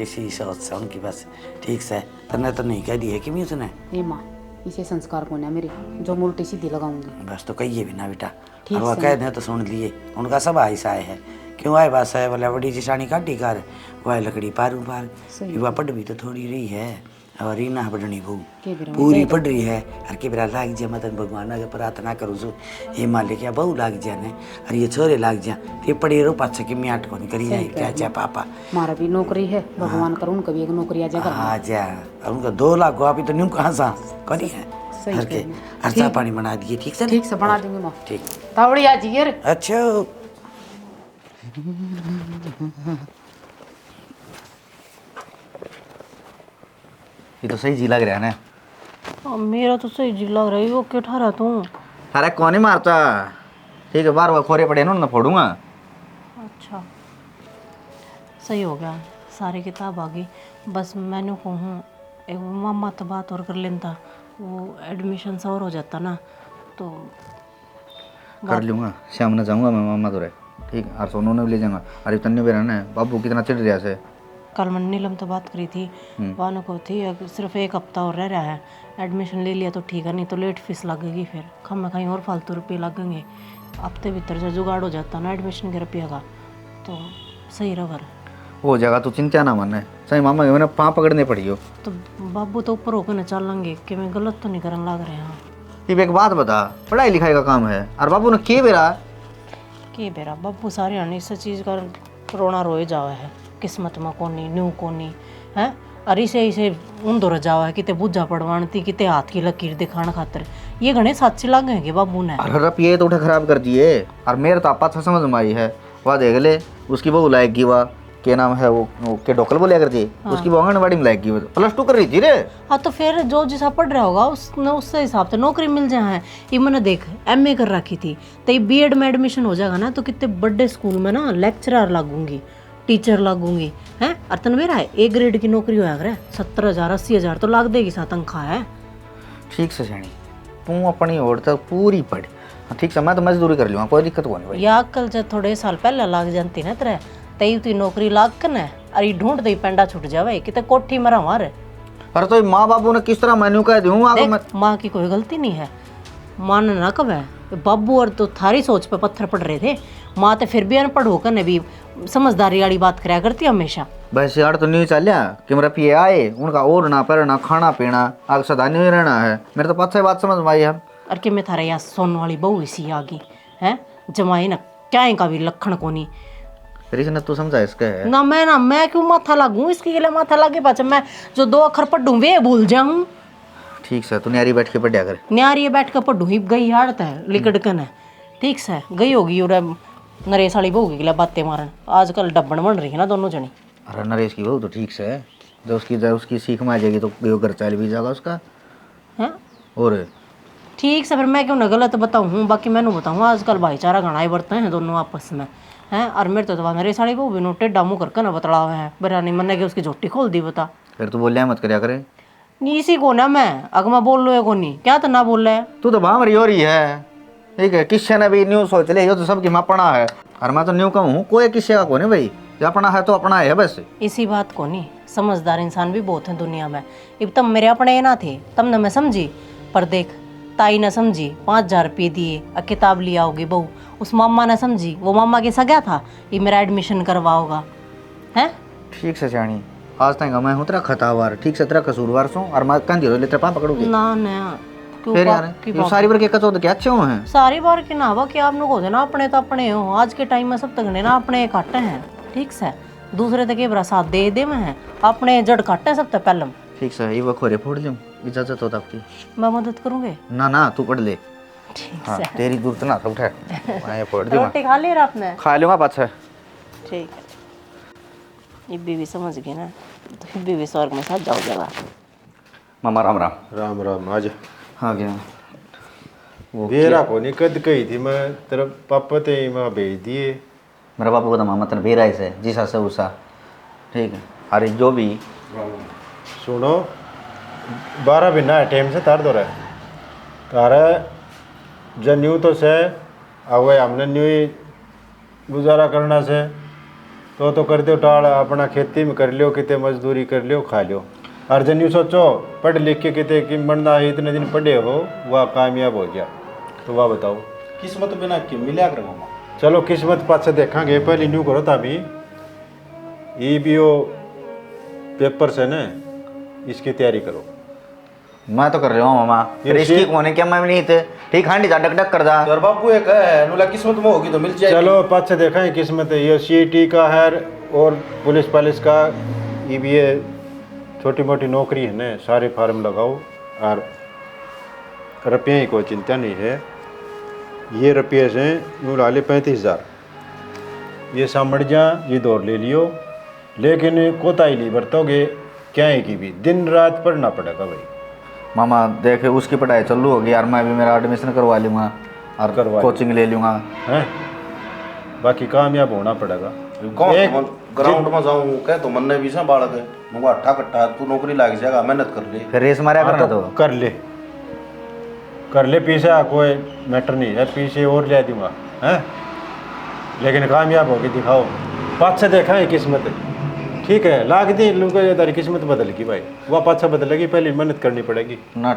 ऐसी सोच से उनकी बस ठीक से तने तो नहीं कह दी है कि मैं उसने ए माँ इसे संस्कार कौन है मेरे जो मैं उल्टी सीधी लगाऊंगी। बस तो कहिए भी ना बेटा। ठीक और वह से। कह दें तो सुन लिए उनका सब ऐसा है क्यों आए बस है बोले बड़ी जिसानी काटी कर वह लकड़ी पारू पार युवा पढ़ भी तो थोड़ी रही है और रीना पढ़नी बहू के बिरा पूरी पढ़ रही है। और के बिरा लाग जा मतन भगवान के प्रार्थना करूँ सो हे मालिक क्या बहू लाग जा ने और ये छोरे लाग जा ये पढ़ी रो पाछे की मियाट को नहीं करी जाए क्या चाहे पापा मारा भी नौकरी है भगवान करूँ कभी एक नौकरी आ जाएगा। आ जा उनका 2 लाख को अभी तो न्यू कहाँ सा करी है सही हर के कह रही है। हर पानी बना दिए ठीक से ठीक से बना देंगे माँ। ठीक तावड़ी आ जी अच्छा। ये तो सही जी लग रहा है ना। मेरा तो सही जी लग रहा है। वो क्यों ठहरा तू? अरे कौन ही मारता। ठीक है बार बार खोरे पड़े ना फोड़ूंगा। अच्छा सही हो गया सारी किताब आ गई। बस मैंने कहूँ एक मामा तो बात और कर लेता वो एडमिशन सा और हो जाता ना तो कर लूँगा शाम में जाऊँगा मैं मामा तो रहे ठीक और सोनू ने भी ले जाऊँगा। अरे तन्ने भी रहना है बाबू कितना चिढ़ रहा से। कल मैंने नीलम तो बात करी थी वानो को थी सिर्फ 1 हफ्ता और रह रहा है एडमिशन ले लिया तो ठीक है नहीं तो लेट फीस लगेगी फिर खम कहीं और फालतू रुपये लगेंगे। हफ्ते भीतर से जुगाड़ हो जाता ना एडमिशन के रुपये का तो सही रवर हो जाएगा तू चिंता ना मन सही मामा मैंने पाँ पकड़ने पड़ी हो। तो बाबू तो ऊपर होकर न चल लेंगे कि मैं गलत तो नहीं करने लग रहे हैं। ये एक बात बता पढ़ाई लिखाई का काम है और बाबू ने के बेरा के बेरा बाबू सारे आने इस चीज़ का रोना रोए जावा है किस्मत में कोनी न्यू कोनी है और इसे उन दौर जावा है किते बुझा पड़वाणती किते हाथ की लकीर दिखाने खातर ये घने साची लग गए बाबू ने। अरे रप ये तो उठे खराब कर दिए और मेरे तो आपा था समझ में आई है वह देख ले उसकी बहू लाएगी वह क्या नाम है वो के डोकल बोलिया करती है उसकी वो आंगनबाड़ी में लाएगी +2 कर रही थी रे। हाँ तो फिर जो जिसा पढ़ रहा होगा उसने उससे हिसाब से नौकरी मिल जाए। ये मैंने देख MA कर रखी थी तो ये B.Ed में एडमिशन हो जाएगा ना तो कितने बड़े स्कूल में ना लेक्चरर लगूंगी टीचर लगूंगी हैं। और तनवेरा है A ग्रेड की नौकरी होया करे 70,000 80,000 तो लाग देगी सा तनख्वाह है। ठीक से जानी तू अपनी ओर तक पूरी पढ़ ठीक से मैं तो मजदूरी कर लूँगा कोई दिक्कत नहीं भाई। या कल जब थोड़े साल पहले लाग जानती ना तेरे तई उतनी नौकरी लाग कर ना अरे ढूंढ दे पेंडा छुट जावे किते कोठी मरा मारे। अरे तो माँ बाबू ने किस तरह मेन्यू कह दूँ आगे मैं माँ की कोई गलती नहीं है मान ना कब है बाबू और तो थारी सोच पे पत्थर पड़ रहे थे। माँ तो फिर भी अनपढ़ होकर ने भी समझदारी वाली बात कराया करती हमेशा। बस यार तो नहीं चल कि मेरा पिए आए उनका और ना पहनना खाना पीना आग सदा नहीं रहना है मेरे तो पत्थर बात समझ में आई है। और कि मैं थारे यहाँ सोन वाली बहू इसी आ गई है जमाई ना क्या का भी लक्षण को नहीं फिर तू समझा इसका है ना मैं क्यों माथा लागू इसके लिए माथा लागे पाचा मैं जो 2 अक्षर पढ़ूं वे भूल जाऊं। ठीक से तू न्यारी बैठ के पढ़िया कर न्यारी बैठ कर पढ़ूं ही गई हाड़त है लिकड़कन है ठीक से गई होगी और नरेश वाली बहू की बातें मारन आजकल डब्बन बन रही है ना दोनों जनी। अरे नरेश की बहू तो ठीक से है जब उसकी सीख में आ जाएगी तो घर चल भी जाएगा उसका है और ठीक से फिर मैं क्यों ना गलत बताऊँ बाकी मैंने बताऊँ आजकल भाईचारा घना ही बरते हैं दोनों आपस में हैं। और मेरे तो नरेश वाली बहू भी नो टेढ़ा मुँह करके ना बतला हुआ है बरा नहीं मन के उसकी झोटी खोल दी बता फिर तू बोलिया मत करया करे इसी को ना मैं अगमा बोल लो है को नहीं क्या तो ना बोल रहा है तू तो भाम रही हो रही है ठीक है किससे ने भी न्यू सोच ले ये तो सबकी अपना है और मैं तो न्यू कहूँ कोई किससे का कौन है भाई जो अपना है तो अपना है बस इसी बात को नहीं समझदार इंसान भी बहुत हैं दुनिया में। अब तब मेरे अपने ना थे तब न मैं समझी पर देख ताई ने समझी 5,000 रुपये दिए किताब लिया होगी बहू उस मामा ने समझी वो मामा के सगा था ये मेरा एडमिशन करवाओगा है। ठीक से जानी आज तक मैं हूँ तेरा खतावार ठीक से तेरा कसूरवार सो और मैं कंधी रो लेते पा पकड़ूंगी ना ना क्यों फिर यार ये सारी बार के कचो तो क्या अच्छे हो हैं सारी बार की ना हवा कि आप लोग हो ना अपने तो अपने हो आज के टाइम में सब तक ना अपने काटे हैं ठीक से दूसरे तक बरा साथ दे में है अपने जड़ काटे सब तक पहले ठीक से ये वो खोरे फोड़ लूँ इजाजत हो आपकी मैं मदद करूँगी ना तू पढ़ ले ठीक हाँ से तेरी दूर तो ना था उठा मैं ये फोड़ दूंगा रोटी खा ली आपने खा लूँगा पाछे ठीक है ये बीवी समझ गई ना तो फिर बीवी स्वर्ग में साथ जाओ जगह। मामा राम राम राम राम आज हाँ गया वो बेरा को नहीं कद कही थी मैं तेरा पापा ते माँ भेज दिए मेरा पापा को तो मामा तेरे बेरा से जिसा से उसा ठीक है अरे जो भी सुनो 12 बिना है टाइम से तार दो रहा है तारा जो न्यू तो से अवे हमने न्यू ही गुजारा करना से तो कर दो टाल अपना खेती में कर लियो कितने मजदूरी कर लियो खा लियो। और जन यूँ सोचो पढ़ लिख के कितने कि बनना है इतने दिन पढ़े हो वह कामयाब हो गया तो वह बताओ किस्मत बिना क्यों मिला कर मामा। चलो किस्मत पास से देखेंगे पहले न्यू करो तभी ये भी वो पेपर से न इसकी तैयारी करो। मैं तो कर रहा हूँ मामा, फिर इसकी होने क्या मैं नहीं थे ठीक हांडी जा डक डक कर जा। यार बापू एक है नुला किस्मत में होगी तो मिल जाएगी। चलो पास से देखा है किस्मत है ये सीटी का है और पुलिस पालिस का ये भी है छोटी मोटी नौकरी है ना सारे फार्म लगाओ और रुपये की कोई चिंता नहीं है। ये रुपये से यूँ ला ले 35,000 ये सामड़ जा ये दौड़ ले लियो लेकिन कोताही नहीं बरतोगे क्या है कि भी दिन रात पढ़ना पड़ेगा भाई। मामा देखे उसकी पढ़ाई चालू होगी और मैं भी मेरा एडमिशन करवा लूँगा और कोचिंग ले लूँगा हैं बाकी कामयाब होना पड़ेगा। ग्राउंड में जाऊँ कह तो मन ने भी से बालक है मुझे अट्ठा कट्ठा तू नौकरी लाग जाएगा मेहनत कर ले फिर रेस मारा करना तो कर ले पीछे कोई मैटर नहीं है पीछे और ले दूंगा हैं लेकिन कामयाब होगी दिखाओ। पाँच से देखा है किस्मत ठीक है लाग दी लोग तारी किस्मत बदलेगी भाई वह पाछा बदलेगी पहले मेहनत करनी पड़ेगी ना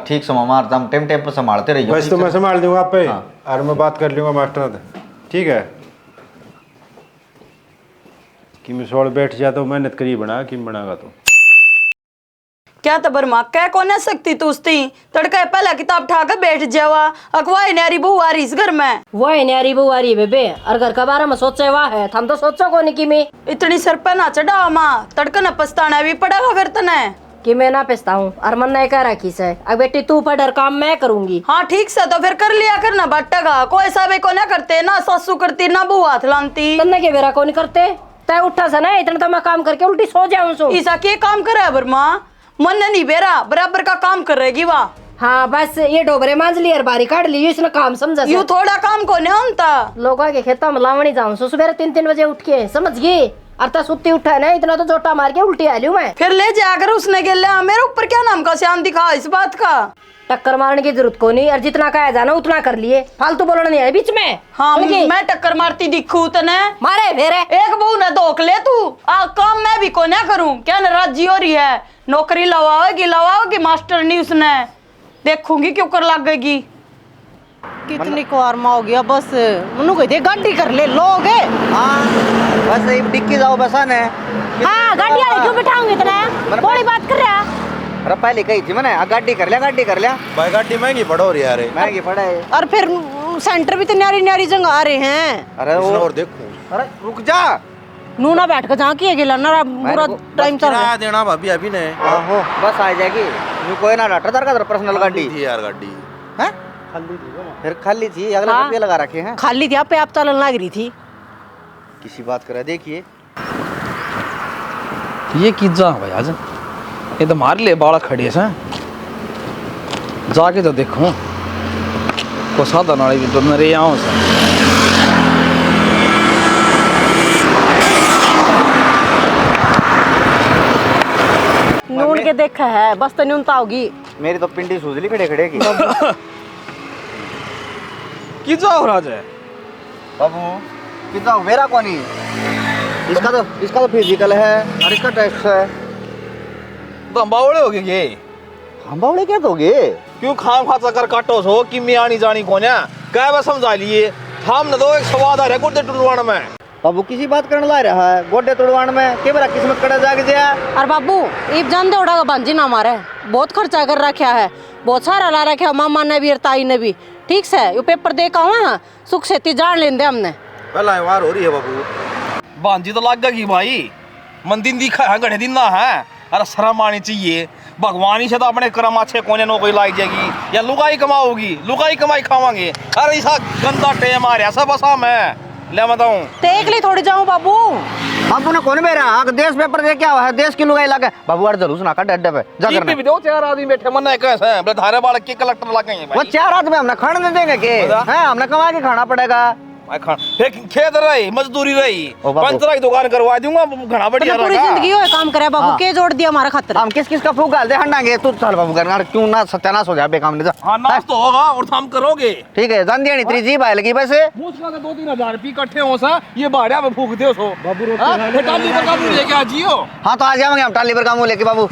ठीक से मामा हम टाइम टाइम पर संभालते रहिए। बस तो मैं संभाल दूंगा आप पे और मैं बात कर लूँगा मास्टर से ठीक है कि मैं सोल बैठ जाता हूँ मेहनत करी बना कि बनागा तो क्या तबर माँ कह को न सकती तू उसती तड़का पहला किताब उठा के बैठ जावा अखवाई न्यारी बहू आ रही इस घर में वो है न्यारी बहू आ रही है बेबे और घर का बारे में सोचे हुआ है हम तो सोचो को नहीं कि मैं इतनी सर पे ना चढ़ा माँ तड़का न पछताना भी पड़ेगा फिर तने कि मैं ना पिसता हूँ और मन नहीं कह रखी से अब बेटी तू पढ़ और काम मैं करूंगी। हाँ ठीक से तो फिर कर लिया करना बटेगा कोई सब को न करते ना सासू करती ना बहू हाथ लानती तन्ने के बेरा को नहीं करते तय उठा से ना इतना तो मैं काम करके उल्टी सो जाऊं सो ईसा के काम करे बर्मा मन नहीं बेरा बराबर का काम कर रहेगी वाह। हाँ बस ये डोबरे मांझ ली और बारी काट ली इसने काम समझा यू थोड़ा काम को नहीं होता लोगों के खेतों में लावणी जाऊं सो सुबह 3-3 बजे उठ के समझ गई अरता सुत्ती उठा ना इतना तो जोटा मार के उल्टी आ लूं मैं फिर ले जाकर उसने के लिया मेरे ऊपर क्या नाम का श्याम दिखा इस बात का टक्कर मारने की जरूरत को नहीं और जितना कहा जाना उतना कर लिए फालतू बोलना नहीं है बीच में। हाँ मैं टक्कर मारती दिखू तने मारे फेरे एक बहू न धोख ले तू काम मैं भी को ना करूं क्या नाराजी हो रही है नौकरी लवाओगी मास्टर नहीं उसने देखूंगी क्यों कर लगेगी कितनी कुआर माँ हो गया बस उन्होंने कोई दे गाड़ी कर ले लोग हाँ बस डिक्की जाओ बस आने हाँ गाड़ी वाले क्यों बिठाऊंगे इतना बड़ी बात कर रहा अरे पहले कही थी मैंने गाड़ी कर लिया भाई गाड़ी महंगी पड़ो रही यार महंगी पड़ा है और फिर सेंटर भी तो न्यारी न्यारी जगह आ रहे हैं। अरे वो और देखो अरे रुक जा नूना बैठ कर जहाँ किए गिला ना पूरा टाइम चल रहा किराया देना भाभी अभी ने आहो बस आ जाएगी यू कोई ना डाटा दर का पर्सनल गाड़ी थी यार गाड़ी हैं फिर खाली थी अगले हाँ। रुपये लगा रखे हैं खाली थी पे आप चलन लग रही थी किसी बात करे देखिए ये की जा भाई आज ये तो मार ले बाड़ा खड़े से जाके तो देखो को साधा नाली भी तो मेरे यहाँ से नून के देखा है बस तो न्यूनता होगी मेरी तो पिंडी सूजली खड़े खड़े की की जाओ राज है बाबू कितना मेरा कौन इसका तो फिजिकल है और इसका टेस्ट है तो हम बावड़े हो गए ये हम बावड़े क्या दोगे क्यों खाम खा कर काटो सो कि मैं आनी जानी कौन है क्या बस समझा लिए हम न दो एक स्वाद आ रहा है गुर्दे टुटवाण में बाबू किसी बात करने ला रहा है गोडे तोड़वाण में के बरा किस्मत कड़ा जाग गया और बाबू ईब जान दे उड़ा का बांजी ना मारे बहुत खर्चा कर रखा है बहुत सारा ला रखा मामा ने भी और ताई ने भी ठीक से ये पेपर दे का हुआ सुख से जान लेंदे हमने पहला वार हो रही है बाबू बांजी तो लग गई भाई मंदिर दिखा है गढ़े दिन ना है अरे शर्म आनी चाहिए भगवान ही से तो अपने कर्म अच्छे कोने नौकरी लाई जाएगी या लुगाई कमाओगी लुगाई कमाई खावांगे अरे ऐसा गंदा टेम आ रहा सब ऐसा मैं ले बताऊं देख ले थोड़ी जाऊं बाबू बाबू ने कौन मेरा आग देश पेपर दे क्या है देश की लुगाई लगे बाबू यार जरूर सुना का अड्डे पे जा करना भी दो चार आदमी बैठे मन है कैसे धारे वाले के कलेक्टर लगे हैं वो भाई 4 आदमी हमने खाने नहीं देंगे के हैं हमने कमा के खाना पड़ेगा मैं खान फिर खेत रही मजदूरी रही ओ बाबू। पंचरा की दुकान करवा दूंगा घना बढ़िया पूरी रहेगा। जिंदगी हो काम करे बाबू के जोड़ दिया हमारा खातर। हम किस किस का फूक डाल दे हंडांगे तू चल बाबू घर क्यों ना सत्यानाश हो जाए बेकाम ले जा। हाँ नाश तो होगा और हम करोगे। ठीक है जान दिया नहीं तेरी जीभ आए लगी वैसे मुझका 2-3 रुपये इकट्ठे हो सा ये भाड़िया में फूक दे सो बाबू टाली पर काबू लेके आ जियो। हाँ तो आ जाएंगे हम टाली पर काम लेके बाबू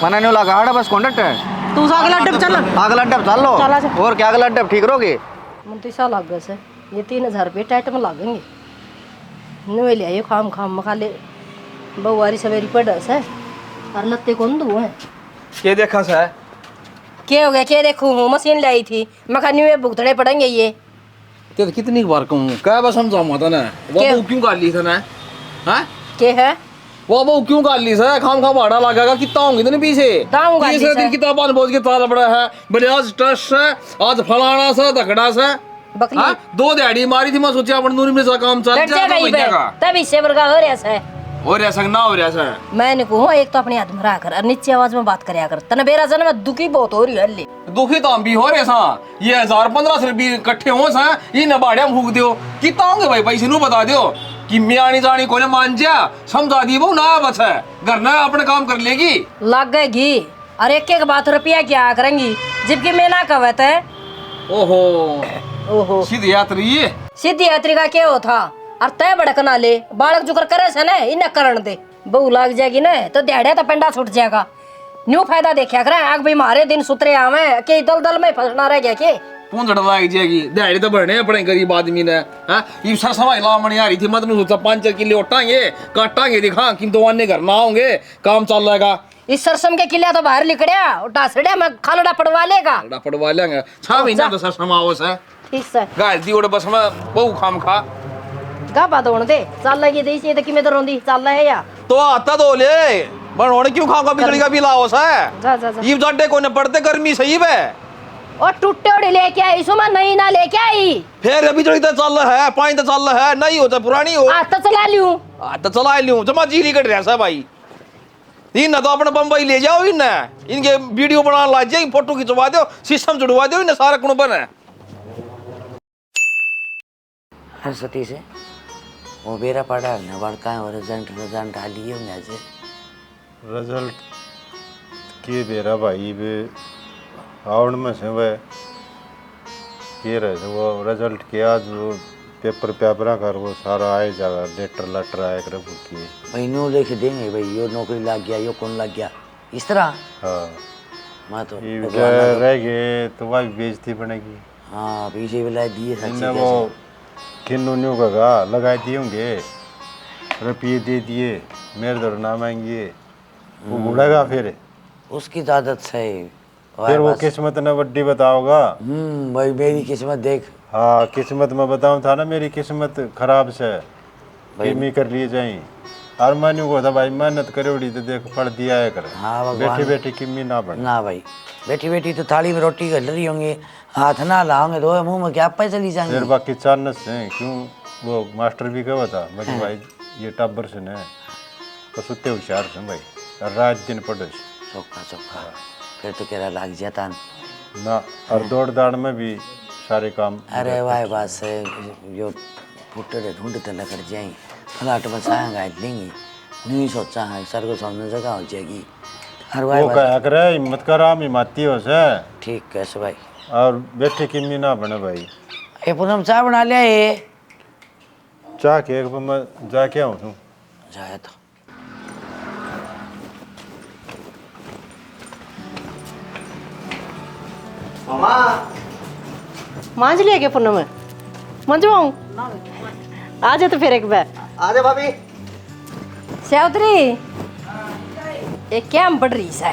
मना नहीं लगा हाड़ा बस कॉन्टेक्ट है तू अगला अड्डे पे चल। अगला अड्डा चल लो चला जा। और क्या अगला अड्डा ठीक रहोगे। मुंतीसा लाग गए से ये 3000 रुपये टाइट में लागेंगे नुए ले आइयो खाम खाम मखा ले बहुवारी सवेरी पड़स है और लत्ते कौन दो है के देखा सा क्या हो गया क्या देखूं हूँ मशीन लाई थी मखा नुए भुगतने पड़ेंगे ये ते कितनी बार कहूँ क्या बस समझाऊँ था ना क्या? वो क्यों कर ली था ना हाँ क्या है वो क्यों कर ली सर खाम खा भाड़ा लगेगा कितना होंगे इतने पीछे दाम गाली तीसरे सर। दिन किताब बोझ के ताला बड़ा है बोले आज ट्रस्ट है आज फलाना सा धकड़ा सा बकली हाँ 2 दिहाड़ी मारी थी मैं सोचा अपन नूरी में सा काम चल डट जाएगा जाएगा महीने ये का तब इससे बरगा हो रहा है हो रहा संग ना हो रहा सा मैंने कहूँ एक तो अपने हाथ में रहा कर और नीचे आवाज में बात करया कर तने बेरा जन में दुखी बहुत हो रही है हल्ले दुखी तो हम भी हो रहे सा ये 1000-1500 रुपये इकट्ठे हो सा ये न भाड़िया फूक दो कितना होंगे भाई पैसे नू बता दो कि मैं आनी जानी को मान जा समझा दी वो ना बस है घर ना अपने काम कर लेगी लग गएगी और एक बात रुपया क्या करेंगी जबकि मैं ना कहते है ओहो ओहो सीधी यात्री ये सीधी यात्री का क्या हो था और तय भड़कना ले बालक जुकर करे से ना इन्हें करण दे बहू लाग जाएगी ना तो दिहाड़िया तो पेंडा छूट जाएगा न्यू फायदा देखा करे आग भाई मारे दिन सुतरे आवे के दल दल में फंसना रह गया के पूंजड़ लाग जाएगी दिहाड़ी तो बढ़ने पड़े गरीब आदमी ने हाँ ये सर सवाई लामणी आ रही थी मतलब सोचा 5 किले उठाएंगे काटांगे दिखा कि तो आने घर ना होंगे काम चल जाएगा इस सरसम के किले तो बाहर लिकड़िया और टासड़िया में खालड़ा पड़वा लेगा पड़वा लेंगे 6 महीना तो सर समावस है ठीक से गाय दी ओड़ बस में बहु खाम खा गा बात होने दे चल लगी दे इसे कि मैं तो रोंदी चल है या तो आता दो ले बनोने क्यों खाम का बिजली का बिल आओ सा जा जा जा ये जाडे को न पड़ते गर्मी सही है और टूटे उड़े लेके आई सुमा नहीं ना लेके आई फिर बिजली तो चल रहा है पानी तो चल रहा है नहीं होता पुरानी हो आता चला लूं तो चला लूं जमा जीली कट रहा है भाई इन ना तो अपने बम्बई ले जाओ इन इनके वीडियो बनाने लग जाए फोटो खिंचवा दो सिस्टम जुड़वा दो इन सारा कुण बने हर सती से वो बेरा पड़ा है ना बड़का है और रिजल्ट डाली है मैं से रिजल्ट के बेरा भाई बे आउट में से वह के रहे वो रिजल्ट के आज वो पेपर कर वो सारा आए जाएगा लेटर आए कर की भाई न्यू लिख देंगे भाई यो नौकरी लग गया यो कौन लग गया इस तरह हाँ मैं तो ये भगवान ना तो- रह गए तो वह बेइज्जती बनेगी हाँ पीछे वाला दिए इन्हें वो किन्नू न्यू का लगाए दिए होंगे रुपये दे दिए मेरे दर ना मांगिए वो मुड़ेगा फिर उसकी तो आदत से फिर वो किस्मत ने वड्डी बताओगा भाई मेरी किस्मत देख हाँ किस्मत में बताऊँ था ना मेरी किस्मत खराब से किमी कर लिए जाए और मानू को था भाई मेहनत करे उड़ी तो देख फल दिया है कर हाँ भगवान बैठी बैठी किमी ना बन ना भाई बैठी बैठी तो थाली में रोटी गल रही होंगे हाथ ना लाओगे तो मुंह में क्या पे चली फिर जाएंगे बाकी चानस से क्यों वो मास्टर भी कहा था मैं भाई ये टब्बर से न तो सुते होशियार से भाई और रात दिन पढ़े चौका चौका फिर तो कह रहा लग जाता ना और दौड़ दाड़ में भी सारे काम अरे वाह बात से यो फुटे ढूंढते लकड़ जाए फ्लाट बसाएंगे लेंगे नहीं सोचा है सर को सामने जगह हो जाएगी हर वो वाह कहा करे हिम्मत करा हिम्मती हो से ठीक कैसे भाई और बैठे किमी ना बने भाई ये पूनम चाय बना लिया ये चाह के एक मैं जाके आऊँ तू जाए तो मामा मांझ लिया क्या पुनः में मंजवाऊं आ जा तो फिर एक बार आ जा भाभी सावित्री ये क्या पड़ रही है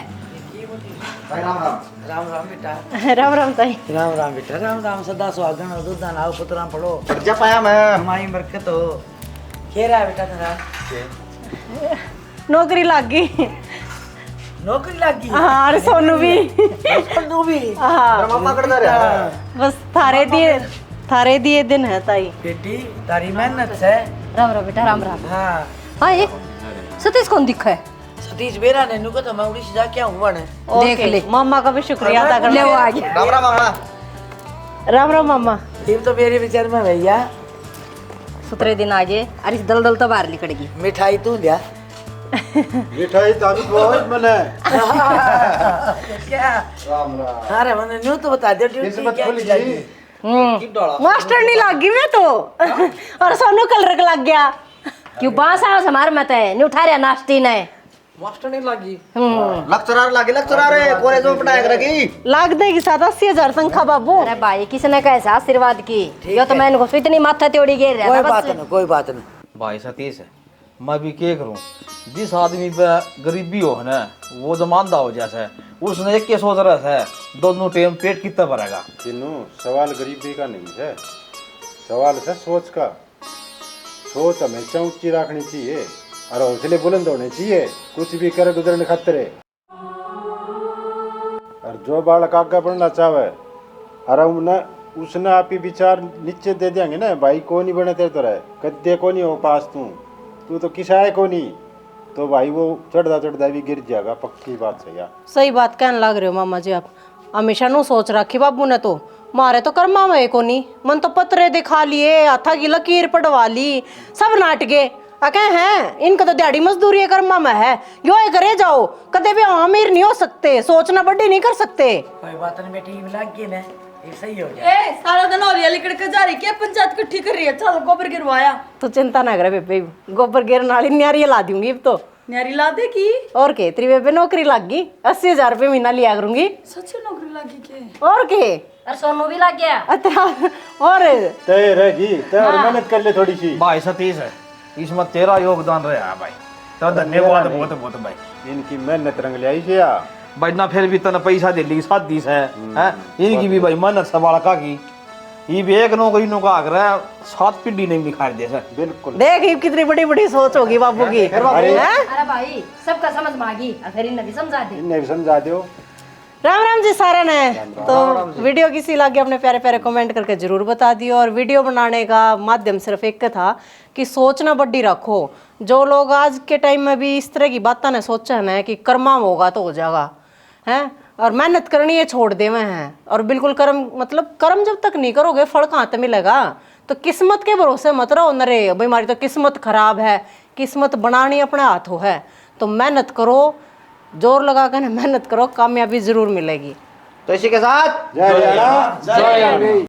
भाई राम राम राम राम बेटा राम राम ताई राम बेटा राम सदा सुहागन हो दूधा नाव पुत्रा पढ़ो जा पाया मैं हमारी बरकत हो खेरा है बेटा तेरा नौकरी लग गई नौकरी लग गई हाँ अरे सोनू भी सोनू भी हाँ मामा करता रहा बस थारे दिए दिन है ताई बेटी तारी मेहनत से राम राम बेटा राम राम हाँ हाँ ये सतीश कौन दिखा है सतीश बेरा ने नुको तो मैं उड़ीसा जाके आऊँ बने देख ले मामा का भी शुक्रिया अदा कर ले वो आ गया राम राम मामा राम राम मामा। टीम तो मेरे विचार में भैया सुतरे दिन आगे अरे इस दलदल तो बाहर निकलेगी। मिठाई तू लिया मिठाई तो अभी बहुत मने क्या अरे मैंने न्यू तो बता दिया ड्यूटी क्या चाहिए। मास्टर नहीं लग गई मैं तो और सोनू कलर का लग गया। क्यों बांस आओ हमारे मत है नहीं उठा रहा नाश्ती ने। मास्टर नहीं लगी लेक्चरर लागे लेक्चरर है कॉलेज में पढ़ाया करेगी। लाग देगी 87,000 तनख्वाह बाबू। अरे भाई किसने कैसे आशीर्वाद की यो तो मैंने घुस इतनी माथा तेड़ी गिर रहा कोई था बात बस। नहीं कोई बात नहीं। भाई सतीश है मैं भी क्या करूं जिस आदमी पे गरीबी हो ना वो जमानदा हो जैसा है उसने एक के सोच रहा है दोनों टाइम पेट कितना भरेगा। तीनों सवाल गरीबी का नहीं है, सवाल है सोच का। सोच हमेशा ऊंची रखनी चाहिए और हौसले बुलंद होने चाहिए कुछ भी करे गुजरने खतरे। और जो बालक आगे बढ़ना चाहे और उसने आप ही विचार नीचे दे देंगे ना भाई को नहीं बने तेरे तरह कद्दे को नहीं हो पास तू तो किसाए को नहीं तो भाई वो चढ़ता भी गिर जाएगा। पक्की बात है यार। सही बात कहने लग रहे हो मामा जी आप। हमेशा नु सोच रखी बाबू ने तो मारे तो कर्मा में को नहीं मन तो पत्रे दिखा लिए हाथा की लकीर पड़वा ली सब नाट गए अके हैं इनका तो दिहाड़ी मजदूरी है कर्मा में है यो करे जाओ कदे भी अमीर नहीं हो सकते सोचना बड़ी नहीं कर सकते। कोई बात नहीं बेटी लग गई ना ये सही हो जाए। ए सारा दिन और लिकड़ के जा रही क्या पंचायत इकट्ठी कर रही है चल गोबर गिरवाया। तो चिंता ना करे बेबे गोबर गिरने वाली न्यारी ला दूंगी अब तो। न्यारी ला देगी और के तेरी बेबे नौकरी लग गई 80,000 रुपये महीना लिया करूंगी। सच्ची नौकरी लगी के और के अरे सोनू भी लग गया। अच्छा और तय रहेगी तय और मेहनत कर ले थोड़ी सी। भाई सतीश है इसमें तेरा योगदान रहा है भाई तो धन्यवाद बहुत बहुत भाई। इनकी मेहनत रंग ले आई से या भाई ना फिर भी तना पैसा दे ली शादी से हैं इनकी भी भाई मेहनत से बालका की ये भी एक नौकरी नो का आग्रह 7 पीढ़ी नहीं निखार दे सर। बिल्कुल देख ये कितनी बड़ी बड़ी सोच होगी बाबू की। अरे अरे भाई सबका समझ मांगी और फिर इन्हें भी समझा दे। इन्हें भी समझा दो। राम राम जी सारे ने तो वीडियो किसी लगे अपने प्यारे प्यारे कमेंट करके जरूर बता दियो। और वीडियो बनाने का माध्यम सिर्फ एक था कि सोचना बड़ी रखो। जो लोग आज के टाइम में भी इस तरह की बातें ने सोचा है ना कि कर्मा होगा तो हो जाएगा हैं और मेहनत करनी है छोड़ देवे हैं और बिल्कुल कर्म मतलब कर्म जब तक नहीं करोगे फल कहाँ तक मिलेगा। तो किस्मत के भरोसे मत रहो नरे भाई हमारी तो किस्मत खराब है किस्मत बनानी अपने हाथों है। तो मेहनत करो जोर लगा कर मेहनत करो कामयाबी जरूर मिलेगी। तो इसी के साथ जय